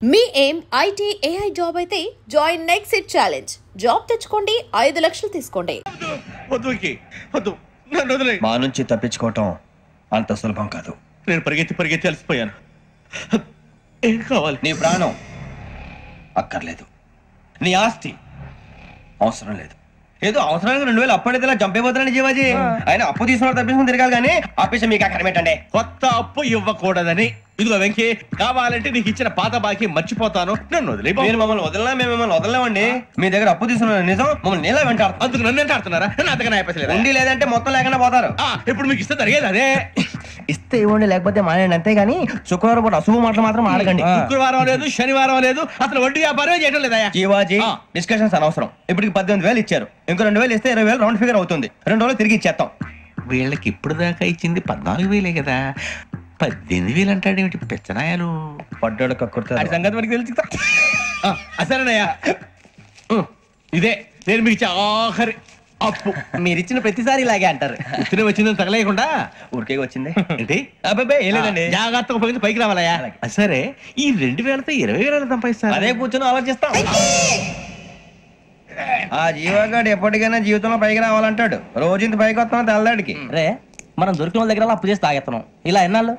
మీ ఏం IT AI job అయితే join next it challenge. Job తెచ్చుకోండి, 5 లక్షలు తీసుకోండి. మా నుంచి తప్పించుకోవటం అంత సులభం కాదు. నేను పరిగెత్తి అలసిపోయాను. ఏం కావాలి? నీ ప్రాణం అక్కర్లేదు, నీ ఆస్తి అవసరం లేదు. ఏదో అవసరానికి 2000 అప్పటిలా చంపేపోతున్నాను జీవాజీ. ఆయన అప్పు తీసుకున్న తప్పించుకుని తిరగాలి కానీ ఆపేసి మీకు అక్కడ పెట్టండి. కొత్త అప్పు ఇవ్వకూడదని. ఇదిగో వెంకీ, కావాలంటే నీకు ఇచ్చిన పాత బాకీ మర్చిపోతాను, నన్ను వదిలే. మీరు మమ్మల్ని వదలనా? మేము మిమ్మల్ని వదలలేమండి. మీ దగ్గర అప్పు తీసుకున్న నిజం మమ్మల్ని నీలా వెంటాడు. అందుకు నన్ను ఎంత ఆడుతున్నారా? నన్ను అంతగా అయిపోలేదు. ఉండి లేదంటే మొత్తం లేకుండా పోతారు. ఇప్పుడు మీకు ఇస్తే జరిగేది అదే. ఇస్తే ఇవ్వండి, లేకపోతే మానేయండి. అంతేగాని శుక్రవారం పూట అశుభ మాటలు మాత్రం ఆడకండి. శుక్రవారం లేదు, శనివారం లేదు, అసలు వడ్డీ వ్యాపారం చేయడం లేదా? జీవాజీ, డిస్కషన్స్ అనవసరం. ఇప్పటికి 18,000 ఇచ్చారు, ఇంకో 2,000 ఇస్తే 20,000 రౌండ్ ఫిగర్ అవుతుంది. 2 రోజులు తిరిగి ఇచ్చేస్తాం. వీళ్ళకి ఇప్పుడు దాకా ఇచ్చింది 14,000 కదా, 18,000 అంటాడేమిటి పెచ్చనాయాలు? పడ్డాడు కక్కుర్తాడు. సంగతి మనకి తెలుసు. అసలేనయ్యా, ఇదే నేను మీకు ఇచ్చే ఆఖరి అప్పు. మీరు ఇచ్చిన ప్రతిసారి ఇలాగే అంటారు. ఇతనే వచ్చిందని తగలేయకుండా ఊరికే వచ్చింది ఏంటి? అబ్బాయి ఏం లేదండి. జాగ్రత్తగా ఉపయోగించి పైకి రావాలయ్యా. సరే, ఈ 2,000తో 20,000 సంపాదిస్తారు. అదే కూర్చొని ఆలోచిస్తాం. ఆ జీవగాడు ఎప్పటికైనా జీవితంలో పైకి రావాలంటాడు. రోజు ఇంత పైకి వస్తాం తెల్లడికి. రే, మనం దొరికిన వాళ్ళ దగ్గర అప్పు చేసి తాగెత్తనం. ఇలా ఎన్నాళ్ళు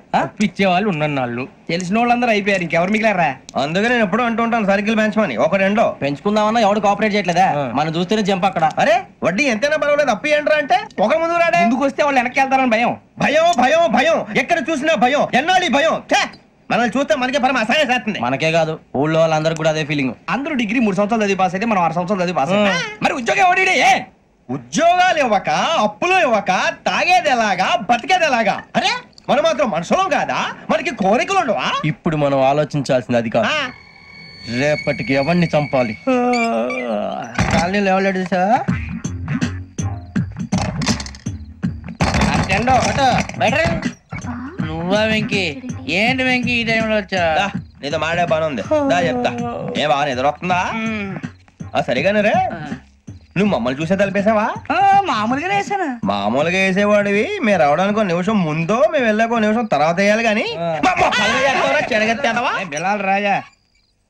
ఇచ్చే వాళ్ళు ఉన్నన్నాళ్ళు తెలిసిన వాళ్ళందరూ అయిపోయారు, ఇంకెవరు మిగిలారా? అందుకే నేను ఎప్పుడు అంటూ ఉంటాను సర్కిల్ పెంచమని. ఒక రెండో పెంచుకుందామన్నా ఎవడు కోఆపరేట్ చేయట్లేదా? మనం చూస్తేనే జంప్ అక్కడ. అరే వడ్డీ ఎంతైనా పర్వాలేదు, అప్పు ఏంట్రా అంటే ఒక ముందు రాడే. ముందుకు వస్తే వాళ్ళు వెనక్కి వెళ్తారని భయం. భయం భయం భయం, ఎక్కడ చూసినా భయం. ఎన్నాళ్ళు భయం? మనల్ని చూస్తే మనకే పరమ అసహాయం చేస్తుంది. మనకే కాదు, ఊళ్ళో వాళ్ళందరికీ కూడా అదే ఫీలింగ్. అందరూ డిగ్రీ 3 సంవత్సరాలు చదివి పాస్ అయితే మనం 6 సంవత్సరాలు చదివి పాస్ అయ్యాం. మరి ఉద్యోగం ఎవడి? ఉద్యోగాలు ఇవ్వక, అప్పులు ఇవ్వక, తాగేది ఎలాగా, బతికేది ఎలాగా? అరే మనం మాత్రం మనుషులం కాదా? మనకి కోరికలు ఉండవా? ఇప్పుడు మనం ఆలోచించాల్సింది అది కాదు, రేపటికి ఎవరిని చంపాలి. కాలనీలో ఎవరు సార్? నువ్వా వెంకీ? ఏంటి వెంకీ ఈ టైంలో వచ్చా? నీతో మాడే పని ఉంది, దా చెప్తా. ఏ బాగా నిద్రొస్తుందా? సరిగానే రే, నువ్వు మమ్మల్ని చూసే తలిపేసావా? మామూలుగానే వేసానా? మామూలుగా వేసేవాడివి. మేము రావడానికి 1 నిమిషం ముందో, మేము వెళ్ళాక 1 నిమిషం తర్వాత వేయాలి కానీ బిలాల్ రాజా,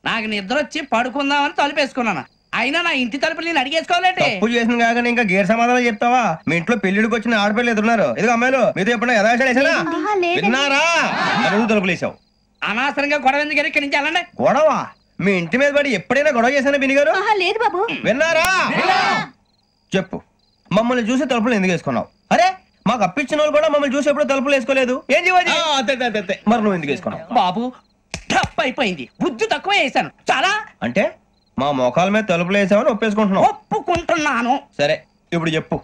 నాకు నిద్ర వచ్చి పడుకుందామని తలుపేసుకున్నాను. అయినా నా ఇంటి తలుపులు నేను అడిగేసుకోవాలంటే తప్పు చేసిన కాక ఇంకా గేర్ సమాధానం చెప్తావా? మీ ఇంట్లో పెళ్లిడికి వచ్చిన ఆడపిల్లలు ఎదురున్నారు. ఇదిగో అమ్మాయిలు, మీతో ఎప్పుడైనా యథాశాలు వేసానా? విన్నారా? అడుగు తలుపులు వేసావు. అనవసరంగా గొడవ ఎందుకు ఇక్కడి నుంచి వెళ్ళండి. గొడవ? మీ ఇంటి మీద పడి ఎప్పుడైనా గొడవ చేశానా బిని గారు? లేదు బాబు. విన్నారా? చెప్పు, మమ్మల్ని చూసి తలుపులు ఎందుకు వేసుకున్నావు? అరే మాకు అప్పించిన వాళ్ళు కూడా మమ్మల్ని చూసి ఎప్పుడు తలుపులు వేసుకోలేదు. ఏం చేయాలి? మరి నువ్వు ఎందుకు వేసుకున్నావు? బాబు తప్పు అయిపోయింది, బుద్ధి తక్కువ వేసాను చాలా. అంటే మా మొఖాల మీద తలుపులు వేసామని ఒప్పేసుకుంటున్నావు? ఒప్పుకుంటున్నాను. సరే ఇప్పుడు చెప్పు,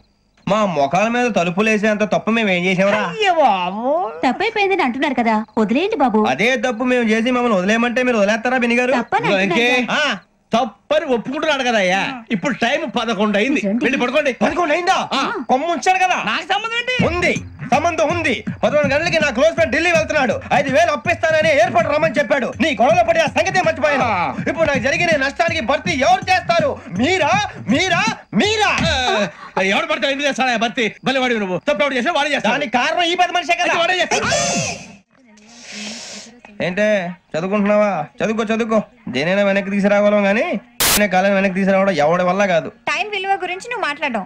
మా మొఖాల మీద తలుపులు వేసేంత తప్పు మేము ఏం చేసామరా? బాబు తప్పైపోయిందని అంటున్నారు కదా, వదిలేయండి బాబు. అదే తప్పు మేము చేసి మమ్మల్ని వదిలేయమంటే మీరు వదిలేస్తారా బిని గారు? తప్పని ఒప్పుకుంటున్నాడు కదా అయ్యా. ఇప్పుడు టైం 11 అయింది, వెళ్ళి పడుకోండి. 11 అయిందా? కొమ్ము ఉంచాడు కదా. నాకు సంబంధం ఏంటి? ఉంది, సంబంధం ఉంది. 11 గంటలకి నా క్లోజ్ ఫ్రెండ్ ఢిల్లీ వెళ్తున్నాడు. 5,000 అప్పిస్తానని ఎయిర్పోర్ట్ రమ్మని చెప్పాడు. నీ గొడవలో పడి ఆ సంగతే మర్చిపోయాను. ఇప్పుడు నాకు జరిగిన నష్టానికి భర్తీ ఎవరు చేస్తారు? మీరా మీరా మీరా? ఎవడు పడితే ఎందుకు చేస్తాడా భర్తీ? మళ్ళీ వాడి నువ్వు తప్పు ఎవడు చేసా? వాడే చేస్తా. దానికి కారణం ఈ 10 మనిషే కదా. వాడే చేస్తా. ఏంటే చదువుకుంటున్నావా? చదువుకో చదువుకో. దేనైనా వెనక్కి తీసుకురావాలం గానీ కాలం వెనక్కి తీసుకురావడం ఎవడి వల్ల కాదు. టైం విలువ గురించి నువ్వు మాట్లాడడం.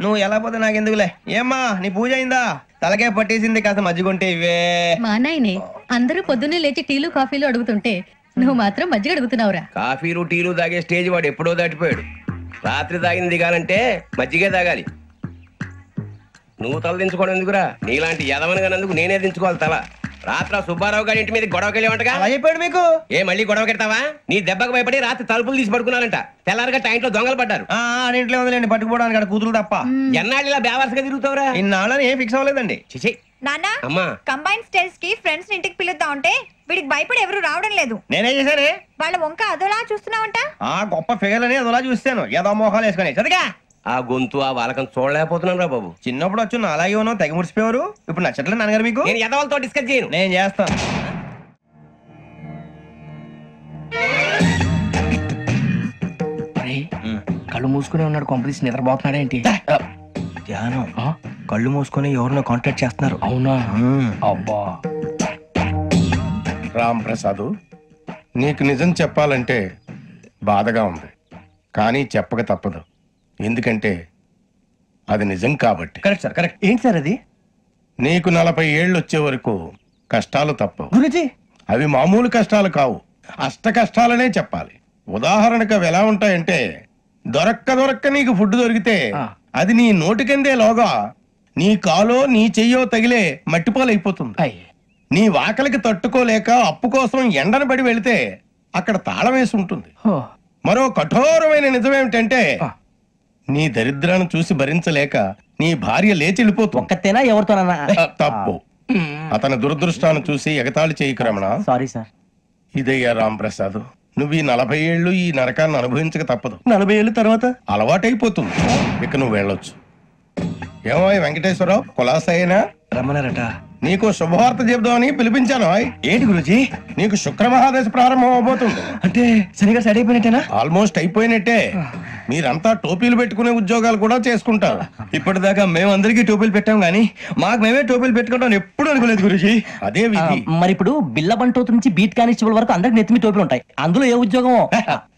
నువ్వు ఎలా పోతే నాకెందుకులే. ఏమ్మా నీ పూజ అయిందా? తలకే పట్టేసింది, కాస్త మజ్జిగుంటే ఇవే. మా నాయనే అందరూ పొద్దున్నే లేచి టీలు కాఫీలు అడుగుతుంటే నువ్వు మాత్రం మజ్జిగ అడుగుతున్నావురా. కాఫీలు టీలు తాగే స్టేజ్ వాడు ఎప్పుడో దాటిపోయాడు. రాత్రి తాగింది దిగాలంటే మజ్జిగే తాగాలి. నువ్వు తల దించుకోవడం ఎందుకురా? నీలాంటి యదవనగానందుకు నేనే దించుకోవాలి తల. రాత్రి సుబ్బారావు గారి ఇంటి మీద గొడవకి వెళ్ళేవంటగా. అలా చెప్పాడు మీకు? ఏ మళ్ళీ గొడవ కెడతావా? నీ దెబ్బకు భయపడి రాత్రి తలుపులు తీసి పడుకున్నారంట. తెల్లారగా టైంట్లో దొంగలు పడ్డారు. ఇంట్లో ఉందిలేండి, పట్టుకుపోవడానికి అక్కడ కూతురు తప్ప. ఎన్నాళ్ళు ఇలా బేవర్స్గా తిరుగుతావురా? ఇన్నాళ్ళని ఏం ఫిక్స్ అవ్వలేదండి. చిచి నాన్న, అమ్మా, కంబైన్ స్టైల్స్ కి ఫ్రెండ్స్ ఇంటికి పిలుద్దాం అంటే వీడికి భయపడి ఎవరు రావడం లేదు. నేనేం చేశానే? వాళ్ళ వంక అదోలా చూస్తున్నావంట. గొప్ప ఫిగర్ అని అదోలా చూస్తాను, ఏదో మోహాలు వేసుకొని. చదిగా ఆ గొంతు ఆ వాలకం చూడలేకపోతున్నాను రా బాబు. చిన్నప్పుడు వచ్చి నా అలాగే ఉన్నావు, తెగ ముడిచిపోయారు. ఇప్పుడు నచ్చట్లేదు నాన్నగారు మీకు? నేను యదవలతో డిస్కస్ చేయను. నేను చేస్తాను. కళ్ళు మూసుకునే ఉన్నాడు, కొంపదీసి నిద్రపోతున్నాడేంటి? ధ్యానం. కళ్ళు మూసుకొని ఎవరినో కాంటాక్ట్ చేస్తున్నారు. అవునా? అబ్బా రామ్ ప్రసాద్, నీకు నిజం చెప్పాలంటే బాధగా ఉంది, కానీ చెప్పక తప్పదు. ఎందుకంటే అది నిజం కాబట్టి. Correct sir, correct. ఏంటి సార్ అది? నీకు 40 ఏళ్ళు వచ్చే వరకు కష్టాలు తప్పవు గురుజీ. అవి మామూలు కష్టాలు కావు, అష్ట కష్టాలనే చెప్పాలి. ఉదాహరణకు అవి ఎలా ఉంటాయంటే, దొరక్క నీకు ఫుడ్ దొరికితే అది నీ నోటికందే లోగా నీ కాలో నీ చెయ్యో తగిలే మట్టిపాలైపోతుంది. నీ వాకలికి తట్టుకోలేక అప్పు కోసం ఎండను పడి వెళితే అక్కడ తాళం వేసి ఉంటుంది. మరో కఠోరమైన నిజమేమిటంటే, నీ దరిద్రాన్ని చూసి భరించలేక నీ భార్య లేచి వెళ్ళిపోతుంది. ఒక్కతేనా ఎవరితోనన్నా? తప్పు. అతని దురదృష్టాన్ని చూసి ఎగతాళి చేయకు రమణ. Sorry sir. ఇదయ్యా రాంప్రసాద్, నువ్వు ఈ 40 ఏళ్ళు ఈ నరకాన్ని అనుభవించక తప్పదు. 40 ఏళ్ళ తర్వాత అలవాటైపోతుంది. ఇక నువ్వు వెళ్ళొచ్చు. ఏమో వెంకటేశ్వరరావు, కులాసైనా రమ్మన్నారట. నీకు శుభవార్త చెబుదామని పిలిపించాను. ఏంటి గురుజీ? నీకు శుక్రమహాదశ ప్రారంభం అవబోతుంది. అంటే సరిగా సెట్ అయిపోయినట్టేనా? ఆల్మోస్ట్ అయిపోయినట్టే. మీరంతా టోపీలు పెట్టుకునే ఉద్యోగాలు కూడా చేసుకుంటారు. ఇప్పటిదాకా మేమందరికీ టోపీలు పెట్టాం గానీ మాకు మేమే టోపీలు పెట్టుకుంటాం ఎప్పుడు అనుకోలేదు గురుజీ. అదే విధి. మరి ఇప్పుడు బిల్ల బంటోతు నుంచి బీట్ కానిస్టేబుల్ వరకు అందరికి నెత్తిమి టోపీలు ఉంటాయి. అందులో ఏ ఉద్యోగం?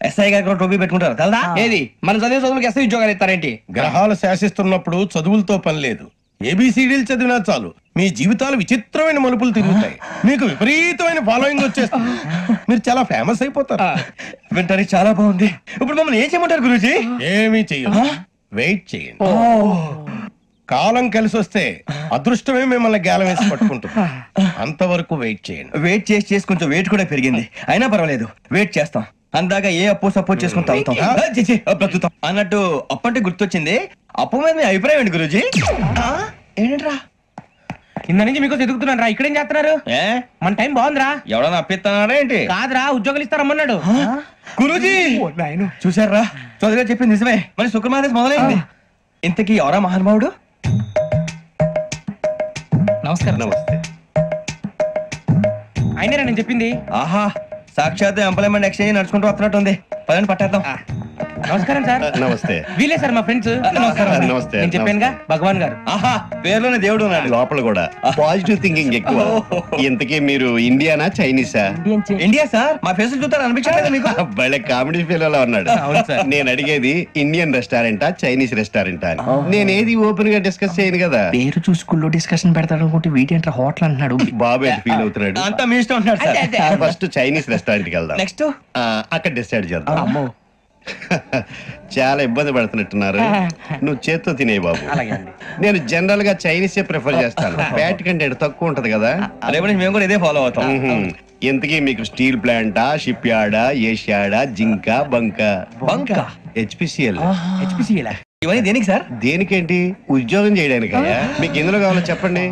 ఎస్ఐ గారు కూడా టోపీ పెట్టుకుంటారు కదా? ఏది మన చదివే చదువులకు ఎస్ఐ ఉద్యోగాలు ఇస్తారేంటి? గ్రహాలు శాసిస్తున్నప్పుడు చదువులతో పని లేదు. ఏబిసిడీలు చదివినా చాలు మీ జీవితాలు విచిత్రమైన మలుపులు తిరుగుతాయి. మీకు విపరీతమైన ఫాలోయింగ్ వచ్చేస్తుంది. మీరు చాలా ఫేమస్ అయిపోతారు. వింటానికి చాలా బాగుంది. ఇప్పుడు మమ్మల్ని ఏం చేయమంటారు గురూజీ? ఏమీ చెయ్యదు, వెయిట్ చేయండి. కాలం కలిసి వస్తే అదృష్టమే మిమ్మల్ని గేలం వేసి పట్టుకుంటుంది. అంతవరకు వెయిట్ చేయండి. వెయిట్ చేసి కొంచెం వెయిట్ కూడా పెరిగింది. అయినా పర్వాలేదు, వెయిట్ చేస్తాం. అందాక ఏ అప్పు సపోర్ట్ చేసుకుని తాగుతాం బ్రతుకుతాం అన్నట్టు. అప్పు అంటే గుర్తొచ్చింది, అప్పు మీద మీ అభిప్రాయం ఏంటి గురూజీ? ఏంటరా కింద నుంచి మీకు ఎదుగుతున్నాను రా. ఇక్కడేం చేస్తున్నారు? మన టైం బాగుందిరా. ఎవడన్నా అప్పిస్తున్నారా ఏంటి? కాదురా, ఉద్యోగాలు ఇస్తారమ్మన్నాడు గురూజీ. చూసారా, చదువుగా చెప్పింది నిజమే. మరి శుక్రమాదేశ్ మొదలైంది. ఇంతకీ ఎవరా మహానుభావుడు? నమస్కారం. నమస్తే. అయినరా నేను చెప్పింది? ఆహా, సాక్షాత్ ఎంప్లాయ్మెంట్ ఎక్స్చేంజ్ నడుచుకుంటూ వస్తున్నట్టు ఉంది. పదండి పట్టేద్దాం. నమస్కారం సార్. నమస్తే. వీలే సార్ మా ఫ్రెండ్స్. నమస్తే. నేను చెప్పానుగా భగవాన్ గారు. ఆహా, పేర్లోనే దేవుడు ఉన్నాడు. లోపల కూడా పాజిటివ్ థింకింగ్ ఎక్కువ. ఇంతకీ మీరు ఇండియానా చైనీసా? India sir. మా ఫేస్ చూస్తారు అనిపించలేదు మీకు? భలే కామెడీ ఫీల్ అలా ఉన్నాడు. నేను అడిగేది ఇండియన్ రెస్టారెంటా చైనీస్ రెస్టారెంటా అని. నేనేది ఓపెన్ గా డిస్కస్ చేయను కదా. పేరు చూసుకుల్లో డిస్కషన్ పెడతాడు అనుకుంటే వీటి ఏంట్రా హోటల్ అంటున్నాడు. బాబు ఎంత ఫీల్ అవుతున్నాడు? అంతా మీ ఇష్టం ఉంటున్నాడు సార్. ఫస్ట్ చైనీస్ రెస్టారెంట్ కి వెళ్దాం. నెక్స్ట్ అక్కడ డిసైడ్ చేద్దాం. చాలా ఇబ్బంది పడుతున్నట్టున్నారు. నువ్వు చేత్తో తినే బాబు. నేను జనరల్ గా చైనీస్ ప్రిఫర్ చేస్తాను. ఫ్యాట్ కంటెంట్ తక్కువ ఉంటది కదా. రేపు నుంచి మేము కూడా ఇదే ఫాలో అవుతాం. ఇంతకీ మీకు స్టీల్ ప్లాంటా, షిప్ యార్డా, ఏషియాడా, జింక, బంక, హెచ్పిసిఎల్. ఇవన్నీ దేనికి సార్? దేనికేంటి? ఉద్యోగం చేయడానికి. మీకు ఎందులో కావాలో చెప్పండి.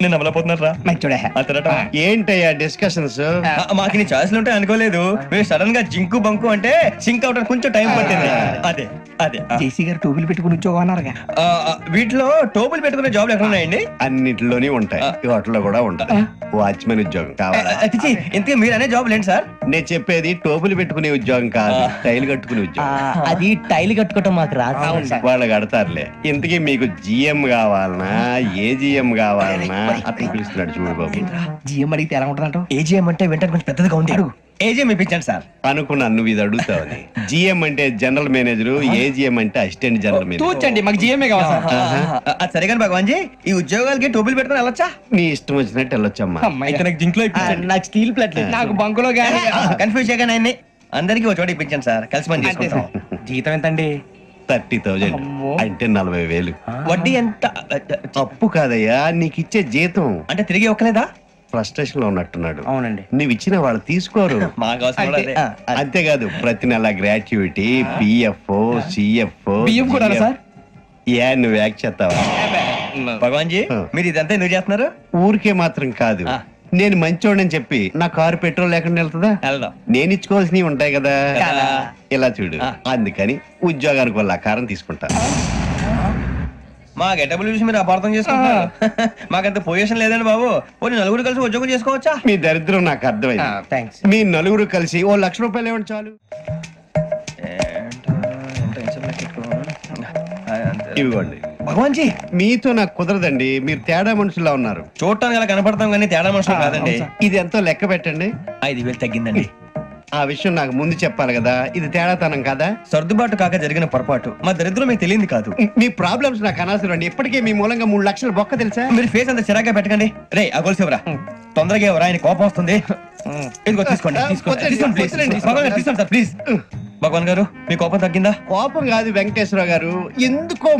నేను అమలపోతున్నారా? ఏంటయ్యా డిస్కషన్స్? మాకు నీ ఛాయిస్లు ఉంటాయి అనుకోలేదు. మీరు సడన్ గా జింకు బంకు అంటే సింక్ అవడానికి కొంచెం టైం పట్టింది. అదే అదే జేసీ గారు టోపీలు పెట్టుకుని ఉద్యోగం అన్నారుగా. వీటిలో టోపులు పెట్టుకునే జాబ్లు ఎక్కడ ఉన్నాయండి? అన్నిటిలోనే ఉంటాయి. వాటిలో కూడా ఉంటాయి. వాచ్మెన్ ఉద్యోగం కావాలా? ఇంతకీ మీరు అనే జాబ్ ఏంటి సార్? నేను చెప్పేది టోపులు పెట్టుకునే ఉద్యోగం కాదు, టైల్ కట్టుకునే ఉద్యోగం. అది టైల్ కట్టుకోవటం మాకు రాదు. వాళ్ళు కడతారులే. ఇంతకీ మీకు జిఎం కావాలనా, ఏజిఎం కావాలనా? అతను పిలుస్తున్నాడు చూడు బాబు. జిఎం అడిగితే ఎలా ఉంటుందంట? ఏజిఎం అంటే వెంటనే కొంచెం పెద్దదిగా ఉంది. ఏజిఎం ఇప్పించండి సార్. అనుకున్నాను నువ్వు ఇది అడుగుతావని. జిఎం అంటే జనరల్ మేనేజర్, ఏజిఎం అంటే అసిస్టెంట్ జనరల్ మేనేజర్. తూచండి, మాకు జిఎంఏ కావాలి సార్. అది సరే కానీ భగవాన్ జీ, ఈ ఉద్యోగాలకి టోపులు పెట్టుకుని వెళ్ళొచ్చా? నీ ఇష్టం వచ్చినట్టు వెళ్ళొచ్చమ్మా. నాకు జింక్ లో నాకు స్టీల్ ప్లేట్, నాకు బంకులో గానీ కన్ఫ్యూజ్ చేయగానే ఆయన్ని అందరికి ఒక చోట ఇప్పించండి సార్. కలిసి పని చేసుకుంటాం. జీతం ఎంతండి? 30,000 అంటే 40,000. వడ్డీ ఎంత? అప్పు కాదయ్యా, నీకు ఇచ్చే జీతం. అంటే తిరిగి ఒక్కలేదా? ఫ్రస్ట్రేషన్ లో ఉన్నట్టున్నాడు. అవునండి. నువ్వు ఇచ్చిన వాళ్ళు తీసుకోరు. అంతేకాదు ప్రతి నెల గ్రాట్యుటీ, పిఎఫ్, సిఎఫ్. బియ్యం కూడా సార్? ఏ నువ్వు యాక్ట్ చేస్తావా? భగవాన్ జీ, మీరు ఇదంతా ఎందుకు చేస్తున్నారు? ఊరికే మాత్రం కాదు, నేను మంచోడని చెప్పి నా కారు పెట్రోల్ లేకుండా వెళ్తుందా? నేను ఇచ్చుకోవాల్సినవి ఉంటాయి కదా. ఇలా చూడు, అందుకని ఉద్యోగానికి వాళ్ళ ఆకారం తీసుకుంటా. మా గెటబుల్ చూసి మీరు అపార్థం చేసుకుంటున్నారు. మాకంత పొజిషన్ లేదండి బాబు. పోనీ నలుగురు కలిసి ఉద్యోగం చేసుకోవచ్చా? మీ దరిద్రం నాకు అర్థమైంది. మీ నలుగురు కలిసి ఓ ₹1,00,000 ఇవ్వండి చాలు. ఇవ్వండి. భగవాన్ జీ మీతో నాకు కుదరదండి, మీరు తేడా మనుషులా ఉన్నారు. చూడటానికి అలా కనపడతాం కానీ తేడా మనుషులు కాదండి. ఇది ఎంతో లెక్క పెట్టండి. 5,000 తగ్గిందండి. ఆ విషయం నాకు ముందు చెప్పాలి కదా, ఇది తేడాతనం కదా. సర్దుబాటు కాక జరిగిన పొరపాటు, మా దరిద్రం మీకు తెలియదు కాదు. మీ ప్రాబ్లమ్స్ నాకు అనవసరం అండి. ఇప్పటికే మీ మూలంగా 3 లక్షల బొక్క తెలుసా. మీరు ఫేస్ అంత చిరాగ్గా పెట్టకండి. రే ఆ గొలుసేవరా, తొందరగా ఎవరా, ఆయన కోపం వస్తుంది. ఇదిగో తీసుకోండి, తీసుకోండి సార్ ప్లీజ్. భగవాన్ గారు మీ కోపం తగ్గిందా? కోపం కాదు వెంకటేశ్వర గారు, ఎందుకో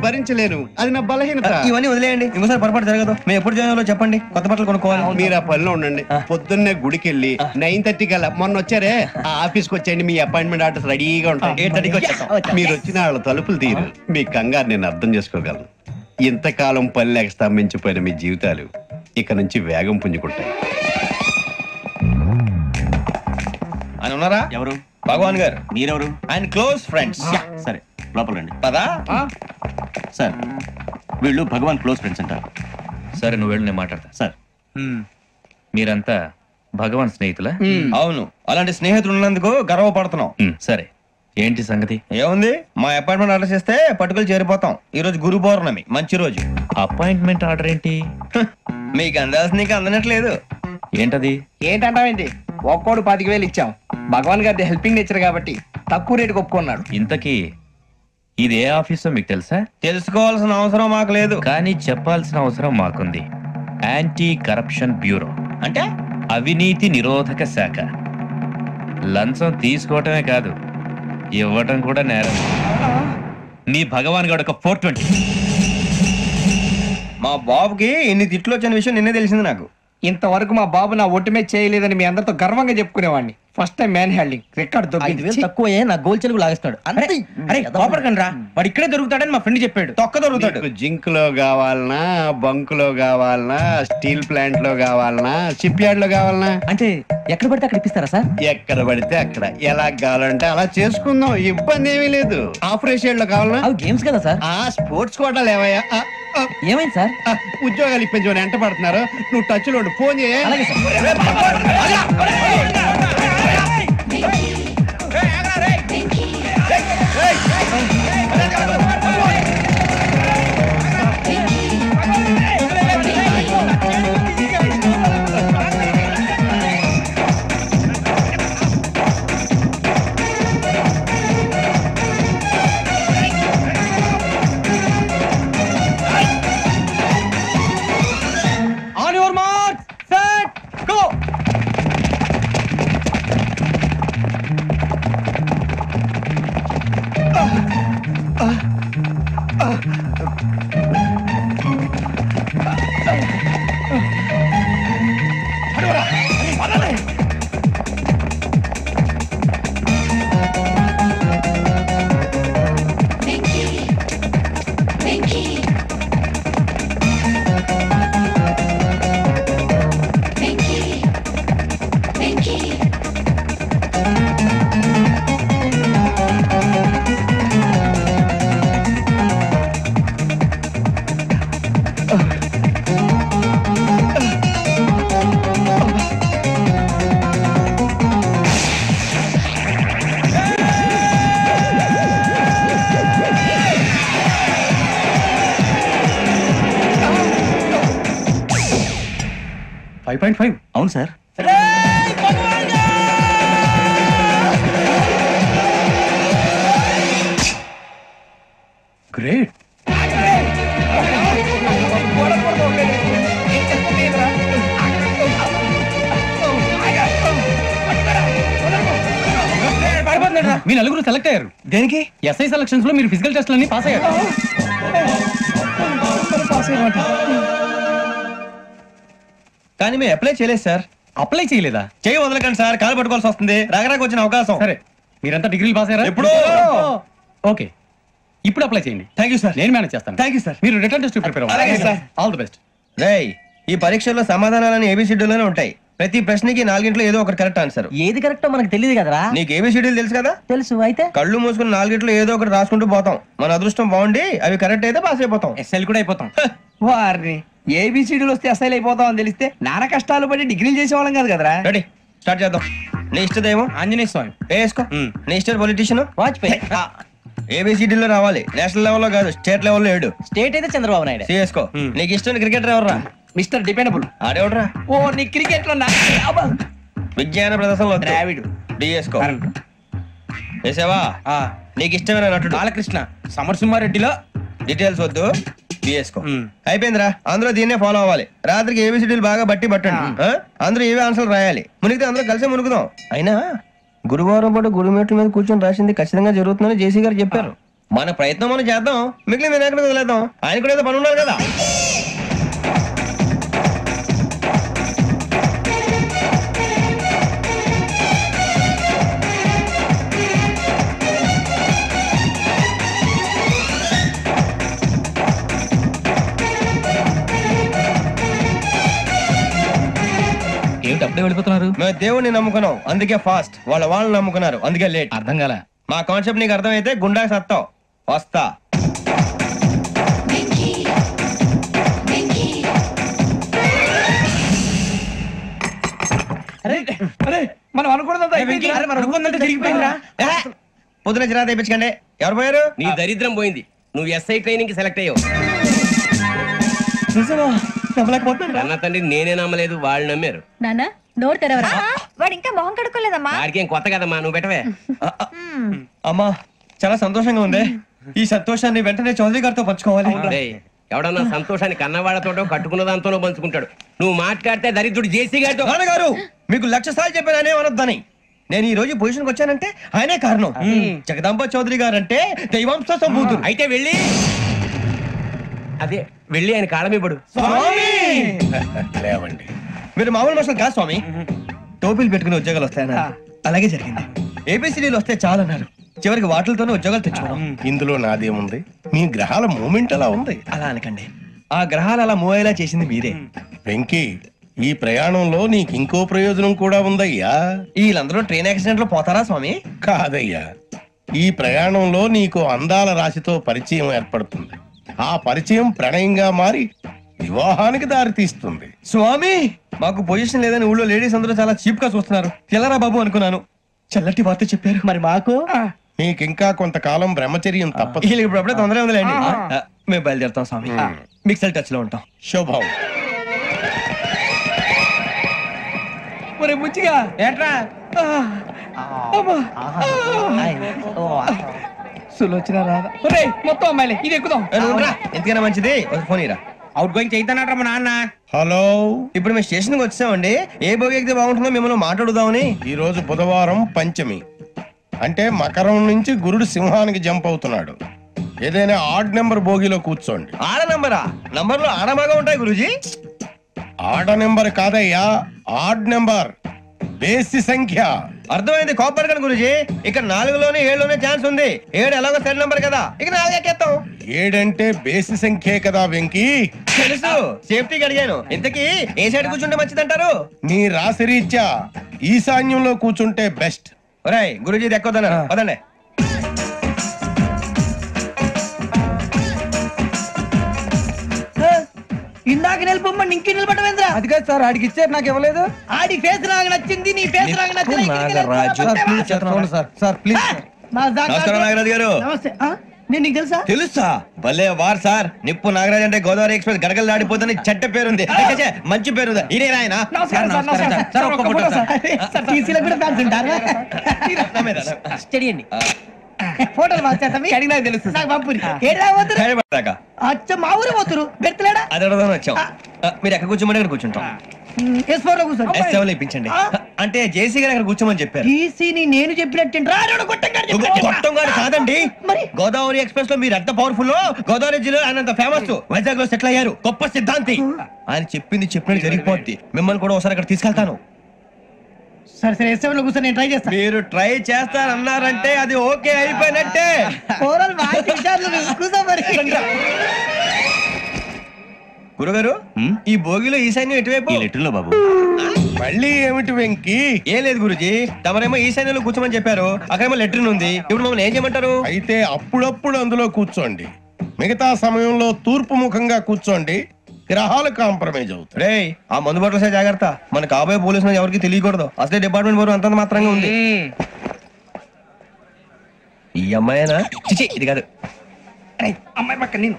భరించలేను, అది నా బలహీనత. ఇవన్నీ వదిలేయండి, ఇంకోసారి పొరపాటు జరగదు. మేము ఎప్పుడు జాయిన్ అవ్వాలో చెప్పండి, కొత్త బట్టలు కొనుక్కోవాలి. మీరు ఆ పనిలో ఉండండి. పొద్దున్నే గుడికి వెళ్ళి 9:30 కల్లా, మొన్న వచ్చారే ఆ ఆఫీస్కి వచ్చేయండి, మీ అపాయింట్మెంట్ ఆర్డర్స్ రెడీగా ఉంటాయి. 8:30కి వచ్చేస్తాం. మీరు వచ్చిన వాళ్ళ తలుపులు తీరు. మీ కంగారు నేను అర్థం చేసుకోగలను. ఇంతకాలం పని లేక స్తంభించిపోయిన మీ జీవితాలు ఇక నుంచి వేగం పుంజుకుంటాయి. ఆయన ఉన్నారా? ఎవరు? భగవాన్ గారు. మీరెవరు? ఆయన క్లోజ్ ఫ్రెండ్స్. సరే లోపల రండి. పదా సార్ వీళ్ళు భగవాన్ క్లోజ్ ఫ్రెండ్స్ అంటారు. సరే నువ్వు వెళ్ళు, నేను మాట్లాడతా. సార్ మీరంతా భగవాన్ స్నేహితులా? అవును, అలాంటి స్నేహితులు ఉన్నందుకు గర్వపడుతున్నాం. సరే ఏంటి సంగతి? ఏముంది, మా అపాయింట్మెంట్ ఆర్డర్ చేస్తే పట్టుకులు చేరిపోతాం. ఈ రోజు గురు పౌర్ణమి, మంచి రోజు. అపాయింట్మెంట్ ఆర్డర్ ఏంటి? మీకు అందాల్సిన నీకు అందనట్లేదు. ఏంటది? ఏంటంటావేంటి? ఒక్కోడు 25,000 ఇచ్చాం. భగవాన్ గారి హెల్పింగ్ నేచర్ కాబట్టి తక్కువ రేటుకి ఒప్పుకున్నాడు. ఇంతకీ ఇది ఏ ఆఫీసో మీకు తెలుసా? తెలుసుకోవాల్సిన అవసరం మాకు లేదు, కానీ చెప్పాల్సిన అవసరం మాకుంది. యాంటీ కరప్షన్ బ్యూరో అంటే అవినీతి నిరోధక శాఖ. లంచం తీసుకోవటమే కాదు, ఇవ్వటం కూడా నేరం. మీ భగవాన్ గారు ఒక 420. మా బాబుకి ఇన్ని తిట్లు వచ్చిన విషయం నిన్నే తెలిసింది నాకు. ఇంతవరకు మా బాబు నా ఒట్టుమే చేయలేదని మీ అందరితో గర్వంగా చెప్పుకునేవాడిని. First time man handing record తక్కువ నా గోల్ చెలుగు లాగేస్తాడు. అరే కోపడకండి రా, వాడు ఇక్కడే దొరుకుతాడని మా ఫ్రెండ్ చెప్పాడు. తొక్క దొరుకుతాడు. జింక్ లో కావాలనా, బంక్ లో కావాలనా, స్టీల్ ప్లాంట్ లో కావాలనా, షిప్ యార్డ్ లో కావాలనా, అంటే ఎక్కడ పడితే అక్కడ ఇప్పిస్తారా సార్? ఎక్కడ పడితే అక్కడ, ఎలా కావాలంటే అలా చేసుకుందాం, ఇబ్బంది ఏమీ లేదు. ఆపరేషన్ లో కావాలనా? అవి గేమ్స్ కదా సార్. ఆ స్పోర్ట్స్ కోటాలు ఏవయ్యా? ఏమైంది సార్? ఉద్యోగాలు ఇప్పించమని ఎంట పడుతున్నారు. నువ్వు టచ్ లో ఫోన్ చేయ. అవును సార్. గ్రేట్. మీ నలుగురు సెలెక్ట్ అయ్యారు. దేనికి? ఎస్ఐ సెలక్షన్స్ లో మీరు ఫిజికల్ టెస్ట్ అన్ని పాస్ అయ్యారు. కానీ మేము అప్లై చేయలేదు సార్. అప్లై చేయలేదా? చేయి వదలకండి సార్, కాలు పట్టుకోవాల్సి వస్తుంది. రాగరాకు వచ్చిన అవకాశం. సరే, మీరంతా డిగ్రీలు పాస్ అయ్యారా? ఎప్పుడో. ఓకే, ఇప్పుడు అప్లై చేయండి. Thank you sir. నేను మేనేజ్ చేస్తాను. Thank you sir. మీరు రిటర్న్ టెస్ట్ ప్రిపేర్ అలాగే అవ్వండి. సార్. All the best. రేయ్, ఈ పరీక్షల్లో సమాధానాలని ఏబిసిడ్యూల్లోనే ఉంటాయి. ప్రతి ప్రశ్నకి 4 ఏదో ఒకటి కరెక్ట్ ఆన్సర్. ఏది కరెక్టో మనకు తెలియదు కదరా. నీకు ఏబిసిడ్యూల్ తెలుసు కదా? తెలుసు. అయితే కళ్ళు మూసుకుని 4 ఏదో ఒకటి రాసుకుంటూ పోతాం. మన అదృష్టం బాగుండి అవి కరెక్ట్ అయితే పాస్ అయిపోతాం. ఎస్ఎల్ కూడా అయిపోతాం. వారిని ఏబిసిడీలు వస్తే అసైల్ అయిపోతాం అని తెలిస్తే నాన్న కష్టాలు పడి డిగ్రీలు చేసేవాళ్ళం కాదు కదరా. రెడీ, స్టార్ట్ చేద్దాం. నీ ఇష్టదేమో ఆంజనేయ స్వామి. వేసుకో. నీ ఇష్ట పొలిటీషియన్ వాజ్పేయి. ఏబిసిడీలో రావాలి, నేషనల్ లెవెల్లో కాదు, స్టేట్ లెవెల్లో 7. స్టేట్ అయితే చంద్రబాబు నాయుడు. సిఎస్కో. నీకు ఇష్టం క్రికెటర్ ఎవర్రా? Mister dependable. ఆడేవడరా? ఓ నీ క్రికెట్ లో విజ్ఞాన ప్రదర్శనలో ద్రావిడు. డిఎస్కో. వేసావా? నీకు ఇష్టమైన నటుడు? బాలకృష్ణ. సమర్సింహారెడ్డిలో డీటెయిల్స్ వద్దు, డిఎస్కో. అయిపోయిందిరా, అందరూ దీన్నే ఫాలో అవ్వాలి. రాత్రికి ఏబిసిడీలు బాగా పట్టండి. అందరూ ఏవే ఆన్సర్లు రాయాలి. మునిగితే అందరూ కలిసి మునుగుదాం. అయినా గురువారం పాటు గురుమేట్ల మీద కూర్చొని రాసింది ఖచ్చితంగా జరుగుతుందని జేసీ గారు చెప్పారు. మన ప్రయత్నం మనం చేద్దాం, మిగిలిన ఎక్కడ వదిలేద్దాం. ఆయన కూడా ఏదో పని ఉన్నారు కదా. ఏమిటి అప్పుడే వెళ్ళిపోతున్నారు? మేము దేవుడిని నమ్ముకున్నాం, అందుకే ఫాస్ట్. వాళ్ళని నమ్ముకున్నారు, అందుకే లేట్. అర్థం కాల. మా కాన్సెప్ట్ నీకు అర్థమైతే గుండా సత్తావు. వస్తా. మనం అనుకున్నదంతా జరిగిపోయిందిరా. పొద్దున చిరా తెప్పించకండి. ఎవరు పోయారు? నీ దరిద్రం పోయింది. నువ్వు ఎస్ఐ ట్రైనింగ్ కి సెలెక్ట్ అయ్యావు. అన్న తండ్రి నేనే నమ్మలేదు, వాళ్ళు నమ్మారు. నాన్న నోరు తెరవరా. వాడు ఇంకా మొహం కడుక్కోలేదమ్మా. వాడికి ఏం కొత్త కదమ్మా, నువ్వు పెట్టవే. అమ్మా చాలా సంతోషంగా ఉంది. ఈ సంతోషాన్ని వెంటనే చౌదరి గారితో పంచుకోవాలి. డేయ్, ఎవడన్నా సంతోషాన్ని కన్నవాళ్లతోటో కట్టుకున్న దాంతోనో పంచుకుంటాడు. నువ్వు మాట్లాడితే దరిద్రుడు జేసీ గారితో. నాన్నగారు మీకు 1,00,000 సార్లు చెప్పానే అనొద్దని. నేను ఈ రోజు పొజిషన్కి వచ్చానంటే ఆయనే కారణం. జగదాంబ చౌదరి గారు అంటే దైవాంశ సంభూతుడు. అయితే వెళ్ళి అదే వెళ్ళి ఆయన కాళ్ళమివ్వడు. లేవండి. మీరు మామూలు మనుషులు కాదు స్వామి. టోపీలు పెట్టుకుని ఉద్యోగాలు వస్తాయన్నారు, అలాగే జరిగింది. ఏబిసిడీలు వస్తే చాలన్నారు, చివరికి వాటిలతోనే ఉద్యోగాలు తెచ్చుకున్నాం. ఇందులో నాదేముంది? మీ గ్రహాల మూమెంట్ అలా ఉంది. అలా అనకండి, ఆ గ్రహాలు అలా మూవ్ అయ్యేలా చేసింది మీరే. వెంకీ, ఈ ప్రయాణంలో నీకు ఇంకో ప్రయోజనం కూడా ఉందయ్యా. వీళ్ళందరూ ట్రైన్ యాక్సిడెంట్ లో పోతారా స్వామి? కాదయ్యా, ఈ ప్రయాణంలో నీకు అందాల రాశితో పరిచయం ఏర్పడుతుంది. ఆ పరిచయం ప్రణయంగా మారి వివాహానికి దారి తీస్తుంది. స్వామి మాకు పొజిషన్ లేదని ఊళ్ళో లేడీస్ అందరూ చాలా చీప్ గా చూస్తున్నారు. ఎలారా బాబు అనుకున్నాను, చల్లటి వార్త చెప్పారు. మరి మాకు నీకింకా కొంతకాలం బ్రహ్మచర్యం తప్పదు. వీళ్ళకి ఇప్పుడు అప్పుడే తొందరగా ఉందిలేండి. మేము బయలుదేరుతాం స్వామి, మిక్సెల్ టచ్ లో ఉంటాం. శుభం. ఒరే ముచ్చిగా ఏట్రా సులోచన రాదా? ఒరే మొత్తం అమ్మాయిలే, ఇది ఎక్కుదాం. ఎందుకైనా మంచిది ఫోన్ ఇరా. అవుట్ గోయింగ్ చేద్దానట్రా మా నాన్న. హలో, ఇప్పుడు మేము స్టేషన్ కి వచ్చామండి. ఏ బోగి ఎక్కితే బాగుంటుందో మిమ్మల్ని మాట్లాడుదామని. ఈ రోజు బుధవారం పంచమి, అంటే మకరం నుంచి గురుడు సింహానికి జంప్ అవుతున్నాడు. ఏదైనా ఆడ్ నెంబర్ బోగిలో కూర్చోండి. ఆడ నంబరా? నంబర్లు ఆడబాగా ఉంటాయి గురూజీ. ఆడ నెంబర్ కాదయ్యా, ఆడ్ నెంబర్, బేసి సంఖ్య. అర్థమైంది, కాపర్ కానీ గురూజీ. ఇక్కడ 4లోనే 7లోనే ఛాన్స్ ఉంది. 7 ఎలాగో సెడ్ నంబర్ కదా, ఇక 4 ఎక్కేస్తాం. 7 అంటే బేసి సంఖ్యే కదా వెంకీ. తెలుసు, సేఫ్టీకి అడిగాను. ఇంతకీ ఏ సైడ్ కూర్చుంటే మంచిదంటారు? నీ రాశి రీత్యా ఈశాన్యంలో కూర్చుంటే బెస్ట్. ఒరేయ్ గురూజీ దెక్కొద్దన్నారు, పదండి. ఇందాక నిలబొమ్మని ఇంకే నిలబడమేంద్రా? అది కాదు సార్, ఆడికి ఇచ్చారు, నాకు ఇవ్వలేదు. ఆడి ఫేస్ నాకు నచ్చింది, నీ ఫేస్ నాకు నచ్చింది. నమస్కారం నాగరాజు గారు. నమస్తే. నేను నీకు తెలుసా? తెలుసా? భలే వార్ సార్. నిప్పు నాగరాజ్ అంటే గోదావరి ఎక్స్ప్రెస్ గడగలు దాడిపోతుంది చెడ్డ పేరుంది, మంచి పేరుంది. ఇదే ఆయన. ఫోటోలు నాకు తెలుసు. నాకు పంపురి. అచ్చ మా ఊరు పోతురు పెడతలేడా? అది అడగదామని వచ్చాం. మీరు ఎక్కడ కూర్చోమని అక్కడ కూర్చుంటాం. S4 లో కూర్చోండి. S7 లో ఇప్పించండి. అంటే జేసీ గారు అక్కడ కూర్చోమని చెప్పారు. టీసీని నేను చెప్పినట్టు గొట్టంగాడు కాదండి. గోదావరి ఎక్స్ప్రెస్ లో మీరు ఎంత పవర్ఫుల్, గోదావరి జిల్లా ఆయన ఫేమస్, వైజాగ్ లో సెటిల్ అయ్యారు, గొప్ప సిద్ధాంతి. ఆయన చెప్పింది చెప్పినట్టు జరిగిపోద్ది. మిమ్మల్ని కూడా ఒకసారి అక్కడ తీసుకెళ్తాను. సరే సరే, S7 లో కూర్చొని నేను ట్రై చేస్తాను. మీరు ట్రై చేస్తారన్నారంటే అది ఓకే అయిపోయినట్టే. గురుగారు, ఈ భోగిలో ఈశాన్యం ఎటువైపు? లెటర్లో బాబు. మళ్ళీ ఏమిటి వెంకీ? ఏం లేదు గురుజీ, తమరేమో ఈశాన్యంలో కూర్చోమని చెప్పారు, అక్కడేమో లెటర్ ఉంది. ఇప్పుడు మమ్మల్ని ఏం చేయమంటారు? అయితే అప్పుడప్పుడు అందులో కూర్చోండి, మిగతా సమయంలో తూర్పు ముఖంగా కూర్చోండి. గ్రహాలు కాంప్రమైజ్ అవుతాయి. రే, ఆ మందు బట్టలసే జాగ్రత్త. మన కాబోయే పోలీసులు ఎవరికి తెలియకూడదు. అసలే డిపార్ట్మెంట్ బోరు అంతంత మాత్రంగా ఉంది. ఈ అమ్మాయినా? చిచి ఇది కాదు. అమ్మాయి పక్క నేను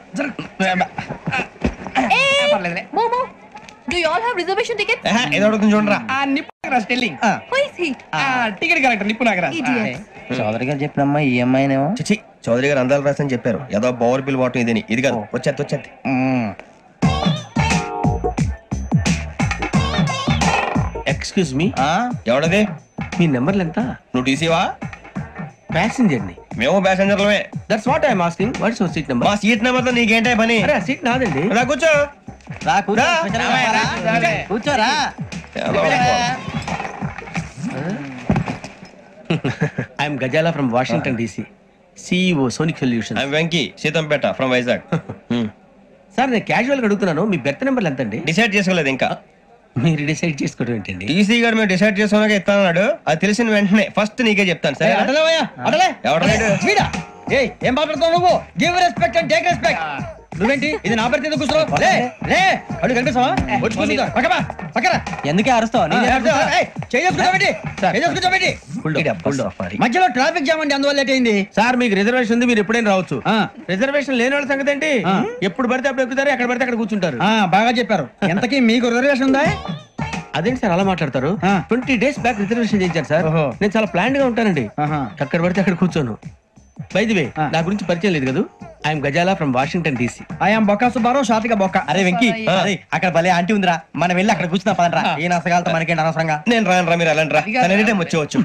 Momo, do you all have reservation tickets? ఏదో అడుగుతుంది చూడరా. నిప్పు Nagaraj telling Who is he? Ticket collector నిప్పు నాగరాజ్. Idiots. చౌదరి గారు చెప్పిన అమ్మాయి ఈ అమ్మాయినేమో. చిచి చౌదరి గారు అందాలు రాసని చెప్పారు. ఏదో బోర్ బిల్ వాటం ఇదని. ఇది కాదు. వచ్చేది. Excuse me, ఎవడది? మీ నెంబర్లు ఎంత? నువ్వు టీసీవా? ప్యాసింజర్ ని. మేము ప్యాసెంజర్లమే. That's what I'm asking. What's your seat number? మా సీట్ నెంబర్ తో నీకేంటే పని? అరే సీట్ నాదండి. రా కూర్చో. కూర్చోరా. I'm Ghazala from Washington DC, CEO Sonic Solution. I'm Venky Seethampeta from Vizag. Sir నేను క్యాజువల్ గా అడుగుతున్నాను, మీ బెర్త్ నెంబర్లు ఎంత అండి? డిసైడ్ చేసుకోలేదు ఇంకా. మీరు డిసైడ్ చేసుకోవడం ఏంటండి? టీసీ గారు మేము డిసైడ్ చేసుకున్నాక ఇస్తానన్నాడు. అది తెలిసిన వెంటనే ఫస్ట్ నీకే చెప్తాను. సరే ఏం మాట్లాడుతావు నువ్వు? Give respect and take respect. నువ్వేంటి ఇది నా పరిస్థితి కూర్చున్నావు? అడుగు కనిపిస్తావా? ఎందుకే అరుస్తావు? మధ్యలో ట్రాఫిక్ జామ్ అండి, అందువల్ల లేట్ అయింది. సార్ మీకు రిజర్వేషన్ ఉంది, మీరు ఎప్పుడైనా రావచ్చు. రిజర్వేషన్ లేని వాళ్ళ సంగతి ఏంటి? ఎప్పుడు పడితే అప్పుడు ఎక్కుతారు, ఎక్కడ పడితే అక్కడ కూర్చుంటారు. బాగా చెప్పారు. ఎంతకీ మీకు రిజర్వేషన్ ఉందా? అదేంటి సార్ అలా మాట్లాడతారు? 20 days బ్యాక్ రిజర్వేషన్ చేయించారు సార్. నేను చాలా ప్లాన్డ్ గా ఉంటానండి. అక్కడ పడితే అక్కడ కూర్చోను. బై ది వే, నా గురించి పరిచయం లేదు కదా. I'm Ghazala from Washington DC. I'm Bokka Subbarao, షాతిక బొక్క. అరే వెంకీ, అక్కడ భలే ఆంటీ ఉందిరా, మనం వెళ్ళి అక్కడ కూర్చున్నా పదరా. ఏ నసగాలతో మనకేంటి అనవసరంగా. నేను రాను రా, మీరు వెళ్ళండి రా. Any time వచ్చేవచ్చు.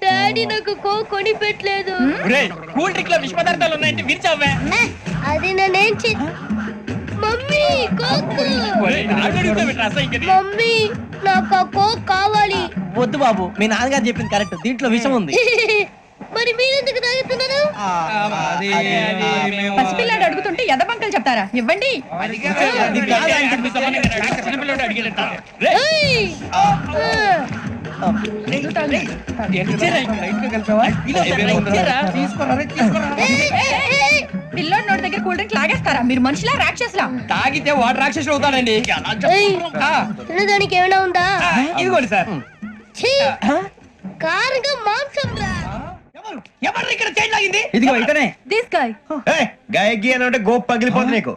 డాడీ నాకు కొని పెట్టలేదు. కూల్ డ్రింక్ లో విష పదార్థాలు ఉన్నాయంటే విరిచావే. అది నేనేం మమ్మీ మమ్మీ నాకు కోక్ కావాలి. వద్దు బాబు, మీ నాన్నగారు చెప్పింది కరెక్ట్, దీంట్లో విషయం ఉంది. మరి మీరెందుకు తాగుతున్నారు? పసిపిల్లాడు అడుగుతుంటే ఎదబంకలు చెప్తారా? ఇవ్వండి. పిల్లోడి నోటి దగ్గర కూల్ డ్రింక్ లాగేస్తారా? మీరు మనుషులా రాక్షసులా? తాగితే వాడు రాక్షసుడు అవుతాడండి. తినడానికి ఏమైనా ఉందా? ఇదిగోండి సార్. కారుగా మాంసం రా. ఎవరు ఇక్కడ చైన్ లాగింది? ఇదిగో ఇతనే. This guy. గాయకి అని అంటే గోప్ పగిలిపోతుంది నీకు.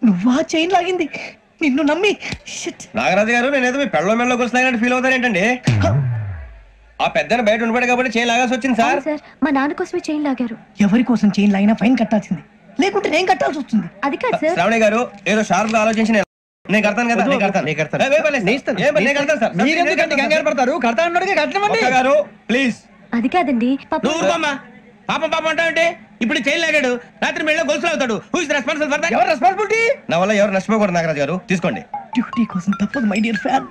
నువ్వా చైన్ లాగింది? నిన్ను నమ్మి. నాగరాజు గారు, నేనేదో మీ పెళ్ళ మెళ్ళలో గురిసినట్టు ఫీల్ అవుతారు ఏంటండి? ఆ పెద్దని బయట ఉండిపోయాడు కాబట్టి చైన్ లాగాల్సి వచ్చింది సార్. మా నాన్న కోసమే చైన్ లాగారు. ఎవరి కోసం చైన్ లాగినా ఫైన్ కట్టాల్సింది, లేకుంటే నేను కట్టాల్సి వస్తుంది. అది కాదు సార్. శ్రావణి గారు ఏదో షార్ప్ గా ఆలోచించి నేను కడతాను కదా. కంగారు పడతారు. కడతా అన్నాడుగా కట్టమండి గారు ప్లీజ్. అది కాదండి. పాపం అంటావంటే ఇప్పుడు చైన్ లాగాడు, రాత్రి మెళ్ళ గొలుసులు అవుతాడు. Who is responsible for that? ఎవరు రెస్పాన్సిబిలిటీ? నా వల్ల ఎవరు నష్టపోకూడదు నాగరాజు గారు, తీసుకోండి. డ్యూటీ కోసం తప్పదు మై డియర్ ఫ్యాన్,